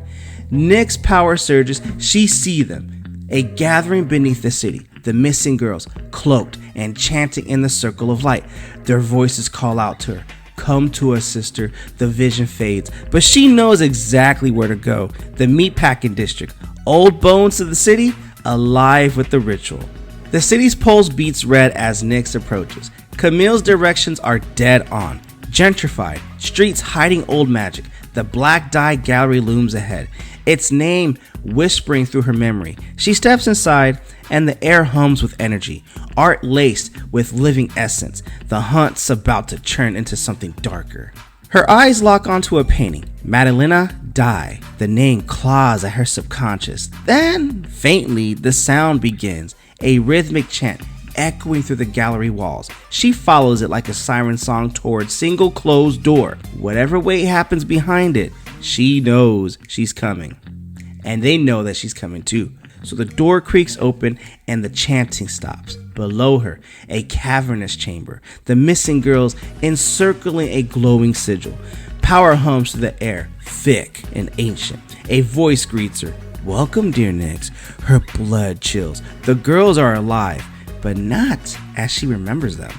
Nyx's power surges. She sees them, a gathering beneath the city. The missing girls, cloaked and chanting in the circle of light. Their voices call out to her. Come to us, sister. The vision fades, but she knows exactly where to go. The meatpacking district. Old bones to the city, alive with the ritual. The city's pulse beats red as Nyx approaches. Camille's directions are dead on. Gentrified, streets hiding old magic. The black dye gallery looms ahead, its name whispering through her memory. She steps inside and the air hums with energy, art laced with living essence. The hunt's about to turn into something darker. Her eyes lock onto a painting, Madalena Die. The name claws at her subconscious. Then, faintly, the sound begins, a rhythmic chant echoing through the gallery walls. She follows it like a siren song towards single closed door. Whatever way happens behind it, she knows she's coming. And they know that she's coming too. So the door creaks open and the chanting stops. Below her, a cavernous chamber. The missing girls encircling a glowing sigil. Power hums through the air, thick and ancient. A voice greets her. Welcome, dear Nyx. Her blood chills. The girls are alive, but not as she remembers them.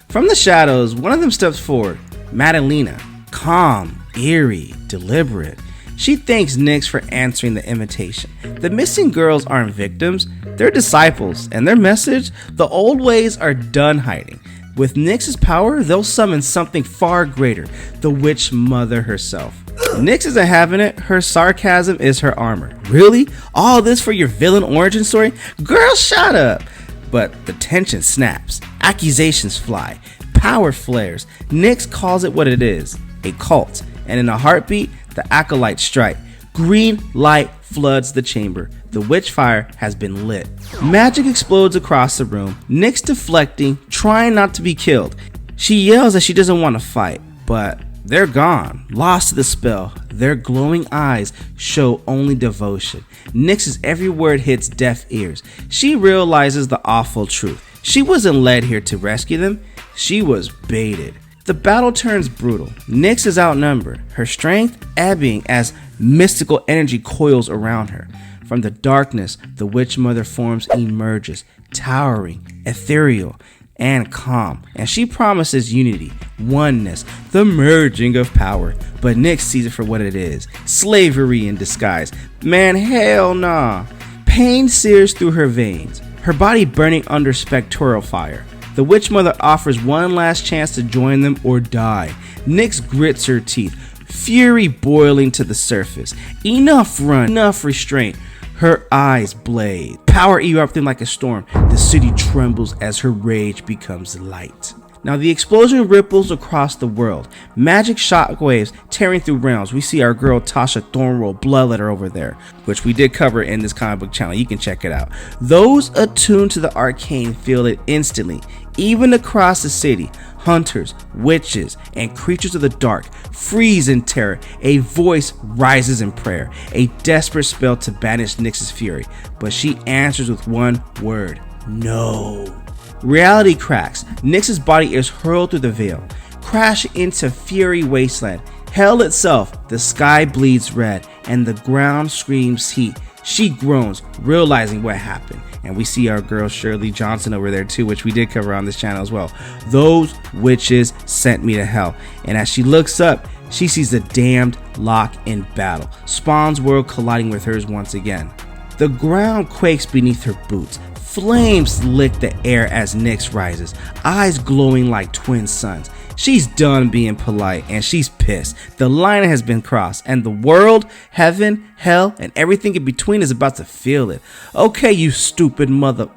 From the shadows, one of them steps forward. Madalena, calm, eerie, deliberate. She thanks Nyx for answering the invitation. The missing girls aren't victims, they're disciples, and their message, the old ways are done hiding. With Nyx's power, they'll summon something far greater, the witch mother herself. Nyx isn't having it, her sarcasm is her armor. Really? All this for your villain origin story? Girl, shut up! But the tension snaps, accusations fly, power flares. Nyx calls it what it is, a cult, and in a heartbeat, the acolytes strike. Green light floods the chamber. The witch fire has been lit. Magic explodes across the room. Nyx deflecting, trying not to be killed. She yells that she doesn't want to fight, but they're gone, lost to the spell. Their glowing eyes show only devotion. Nyx's every word hits deaf ears. She realizes the awful truth. She wasn't led here to rescue them. She was baited. The battle turns brutal. Nyx is outnumbered, her strength ebbing as mystical energy coils around her. From the darkness, the witch mother forms emerges, towering, ethereal, and calm, and she promises unity, oneness, the merging of power. But Nyx sees it for what it is, slavery in disguise. Man, hell nah. Pain sears through her veins, her body burning under spectral fire. The witch mother offers one last chance to join them or die. Nyx grits her teeth, fury boiling to the surface. Enough run, enough restraint. Her eyes blade, power erupting like a storm. The city trembles as her rage becomes light. Now the explosion ripples across the world, magic shockwaves tearing through realms. We see our girl Tasha Thornroll Bloodletter over there, which we did cover in this comic book channel. You can check it out. Those attuned to the arcane feel it instantly. Even across the city, hunters, witches, and creatures of the dark freeze in terror. A voice rises in prayer, a desperate spell to banish Nyx's fury, but she answers with one word: no. Reality cracks. Nyx's body is hurled through the veil, crashing into Fury Wasteland. Hell itself, the sky bleeds red, and the ground screams heat. She groans, realizing what happened. And we see our girl Shirley Johnson over there too, which we did cover on this channel as well. Those witches sent me to hell. And as she looks up, she sees the damned lock in battle, Spawn's world colliding with hers once again. The ground quakes beneath her boots. Flames lick the air as Nyx rises, eyes glowing like twin suns. She's done being polite and she's pissed. The line has been crossed and the world, heaven, hell, and everything in between is about to feel it. Okay, you stupid mother.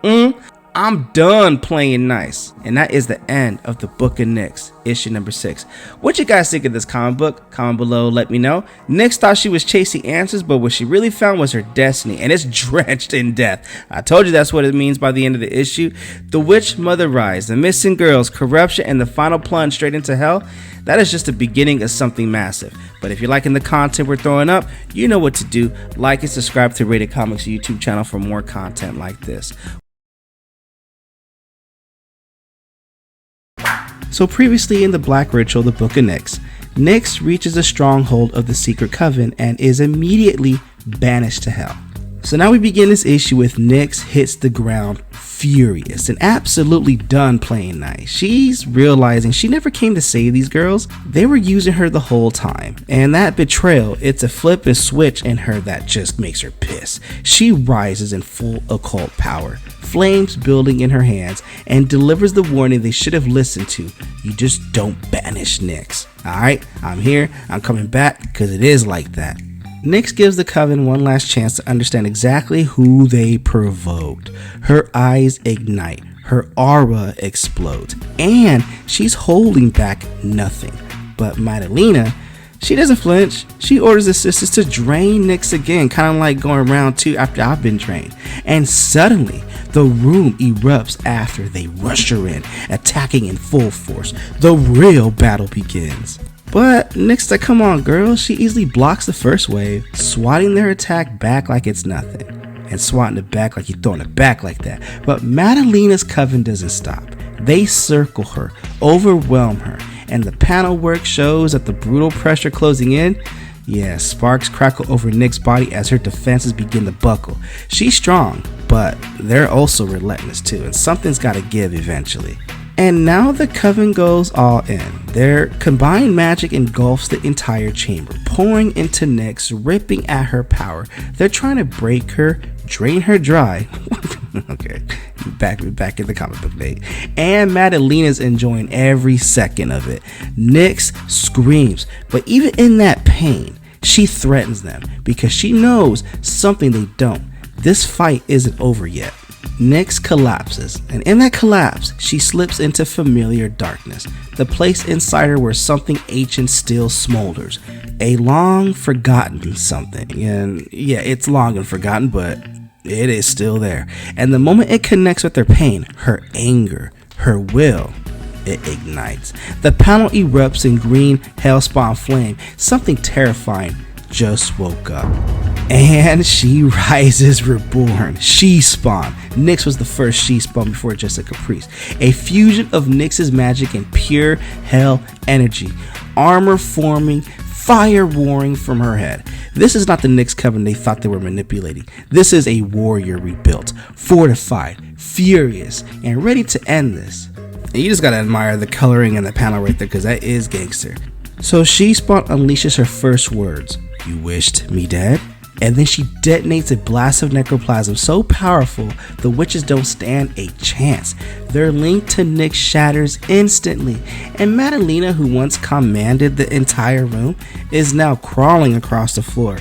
I'm done playing nice. And that is the end of the Book of Nyx, issue number 6. What you guys think of this comic book? Comment below, let me know. Nyx thought she was chasing answers, but what she really found was her destiny, and it's drenched in death. I told you that's what it means by the end of the issue. The Witch Mother Rise, the missing girls, corruption, and the final plunge straight into hell. That is just the beginning of something massive. But if you're liking the content we're throwing up, you know what to do. Like and subscribe to RatedComics YouTube channel for more content like this. So previously in the Black Ritual, the Book of Nyx, Nyx reaches a stronghold of the Secret Coven and is immediately banished to hell. So now we begin this issue with Nyx hits the ground furious and absolutely done playing nice. She's realizing she never came to save these girls. They were using her the whole time. And that betrayal, it's a flip and switch in her that just makes her pissed. She rises in full occult power, flames building in her hands, and delivers the warning they should have listened to. You just don't banish Nyx. Alright, I'm here, I'm coming back, because it is like that. Nyx gives the Coven one last chance to understand exactly who they provoked. Her eyes ignite, her aura explodes, and she's holding back nothing. But Madalena, she doesn't flinch. She orders the sisters to drain Nyx again, kind of like going round 2 after I've been drained. And suddenly, the room erupts after they rush her in, attacking in full force. The real battle begins. But Nyx like, come on girl, she easily blocks the first wave, swatting their attack back like it's nothing. And swatting it back like you're throwing it back like that. But Madalena's Coven doesn't stop. They circle her, overwhelm her, and the panel work shows that the brutal pressure closing in. Yeah, sparks crackle over Nyx's body as her defenses begin to buckle. She's strong, but they're also relentless too, and something's gotta give eventually. And now the Coven goes all in. Their combined magic engulfs the entire chamber, pouring into Nyx, ripping at her power. They're trying to break her, drain her dry. Okay, back in the comic book day. And Madalena's enjoying every second of it. Nyx screams, but even in that pain, she threatens them because she knows something they don't. This fight isn't over yet. Nyx collapses, and in that collapse, she slips into familiar darkness, the place inside her where something ancient still smolders, a long forgotten something. And yeah, it's long and forgotten, but it is still there. And the moment it connects with her pain, her anger, her will, it ignites. The panel erupts in green hellspawn flame. Something terrifying just woke up. And she rises reborn. She-Spawn. Nyx was the first She-Spawn before just a caprice. A fusion of Nyx's magic and pure hell energy. Armor forming, fire warring from her head. This is not the Nyx Coven they thought they were manipulating. This is a warrior rebuilt, fortified, furious, and ready to end this. And you just gotta admire the coloring and the panel right there, because that is gangster. So She-Spawn unleashes her first words. You wished me dead? And then she detonates a blast of necroplasm so powerful the witches don't stand a chance. Their link to Nyx shatters instantly, and Madalena, who once commanded the entire room, is now crawling across the floor,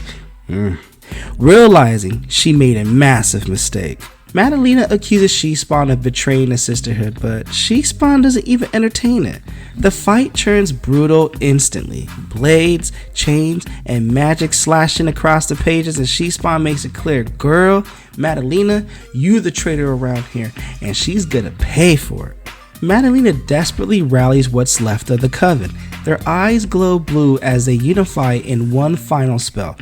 realizing she made a massive mistake. Madalena accuses She-Spawn of betraying the sisterhood, but She-Spawn doesn't even entertain it. The fight turns brutal instantly. Blades, chains, and magic slashing across the pages, and She-Spawn makes it clear, girl, Madalena, you the traitor around here, and she's gonna pay for it. Madalena desperately rallies what's left of the Coven. Their eyes glow blue as they unify in one final spell.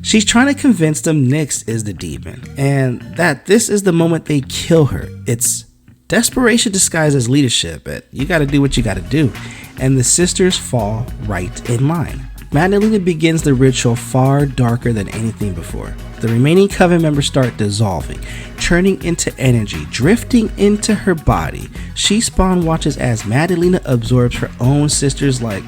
She's trying to convince them Nyx is the demon, and that this is the moment they kill her. It's desperation disguised as leadership, but you gotta do what you gotta do. And the sisters fall right in line. Madalena begins the ritual far darker than anything before. The remaining Coven members start dissolving, turning into energy, drifting into her body. She-Spawn watches as Madalena absorbs her own sisters like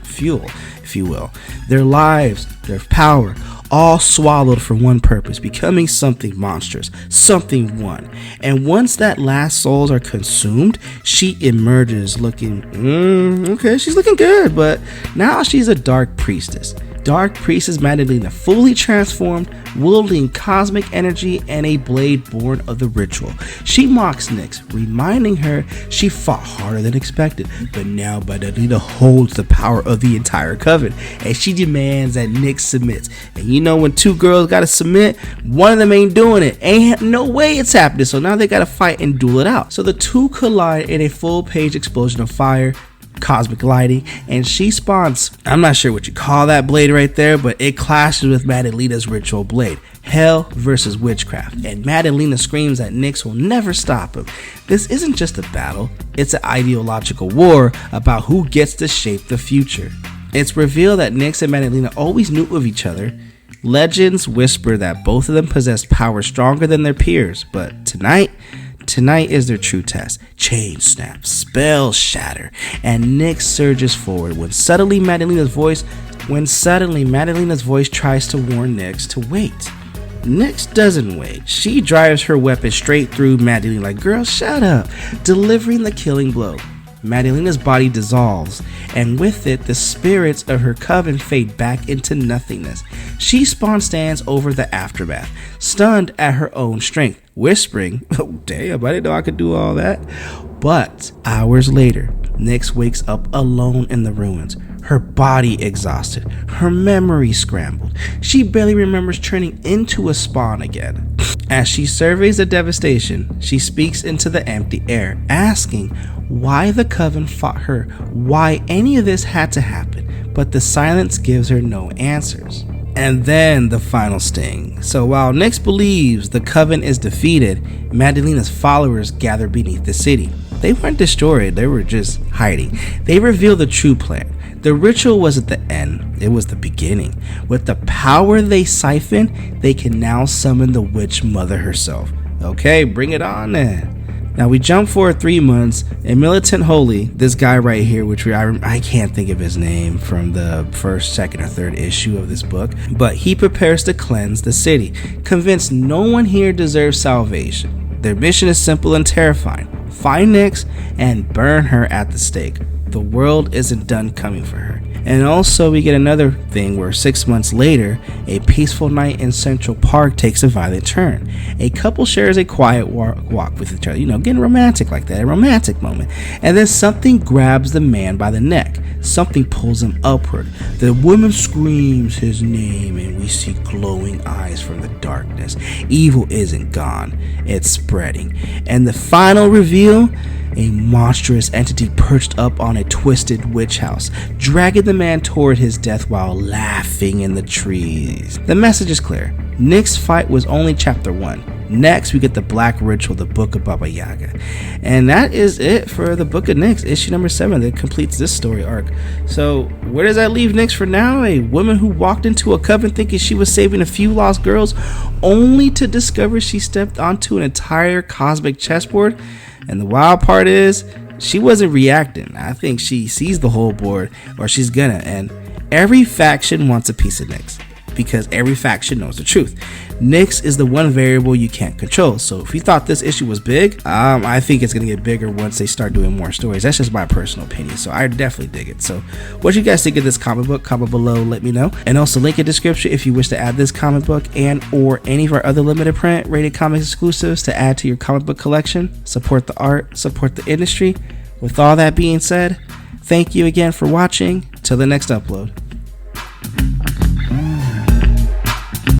fuel, if you will. Their lives, their power, all swallowed for one purpose, becoming something monstrous, something one. And once that last souls are consumed, she emerges looking, okay, she's looking good, but now she's a dark priestess. Dark Priestess Madalena, fully transformed, wielding cosmic energy and a blade born of the ritual. She mocks Nyx, reminding her she fought harder than expected, but now Madalena holds the power of the entire Coven, and she demands that Nyx submits. And you know, when two girls gotta submit, one of them ain't doing it. Ain't no way it's happening, so now they gotta fight and duel it out. So the two collide in a full page explosion of fire, cosmic lighting, and She-Spawn's, I'm not sure what you call that blade right there, but it clashes with Madalena's ritual blade. Hell versus witchcraft, and Madalena screams that Nyx will never stop him. This isn't just a battle, it's an ideological war about who gets to shape the future. It's revealed that Nyx and Madalena always knew of each other. Legends whisper that both of them possess power stronger than their peers, but tonight is their true test. Chain snaps, spells shatter, and Nyx surges forward when suddenly Madalena's voice tries to warn Nyx to wait. Nyx doesn't wait. She drives her weapon straight through Madalena like, girl, shut up, delivering the killing blow. Madalena's body dissolves, and with it, the spirits of her coven fade back into nothingness. She-Spawn stands over the aftermath, stunned at her own strength, whispering, oh damn, I didn't know I could do all that. But hours later, Nyx wakes up alone in the ruins, her body exhausted, her memory scrambled. She barely remembers turning into a spawn again. As she surveys the devastation, she speaks into the empty air, asking why the Coven fought her, why any of this had to happen, but the silence gives her no answers. And then the final sting. So while Nyx believes the Coven is defeated, Madalena's followers gather beneath the city. They weren't destroyed, they were just hiding. They reveal the true plan. The ritual wasn't the end, it was the beginning. With the power they siphon, they can now summon the witch mother herself. Okay, bring it on then. Now we jump forward 3 months, and Militant Holy, this guy right here, which I can't think of his name from the first, second, or third issue of this book, but he prepares to cleanse the city, convinced no one here deserves salvation. Their mission is simple and terrifying. Find Nyx and burn her at the stake. The world isn't done coming for her. And also we get another thing where 6 months later, a peaceful night in Central Park takes a violent turn. A couple shares a quiet walk with each other, getting romantic like that, a romantic moment. And then something grabs the man by the neck. Something pulls him upward. The woman screams his name, and we see glowing eyes from the darkness. Evil isn't gone, it's spreading. And the final reveal, a monstrous entity perched up on a twisted witch house, dragging the man toward his death while laughing in the trees. The message is clear. Nyx's fight was only chapter 1. Next, we get the Black Ritual, the Book of Baba Yaga. And that is it for the Book of Nyx, issue number 7, that completes this story arc. So, where does that leave Nyx for now? A woman who walked into a coven thinking she was saving a few lost girls, only to discover she stepped onto an entire cosmic chessboard. And the wild part is, she wasn't reacting. I think she sees the whole board, or she's gonna, and every faction wants a piece of Nyx. because every faction knows the truth. Nyx is the one variable you can't control. So if you thought this issue was big, I think it's going to get bigger once they start doing more stories. That's just my personal opinion. So I definitely dig it. So what you guys think of this comic book? Comment below, let me know. And also link in description if you wish to add this comic book and or any of our other limited print Rated Comics exclusives to add to your comic book collection. Support the art, support the industry. With all that being said, thank you again for watching. Till the next upload.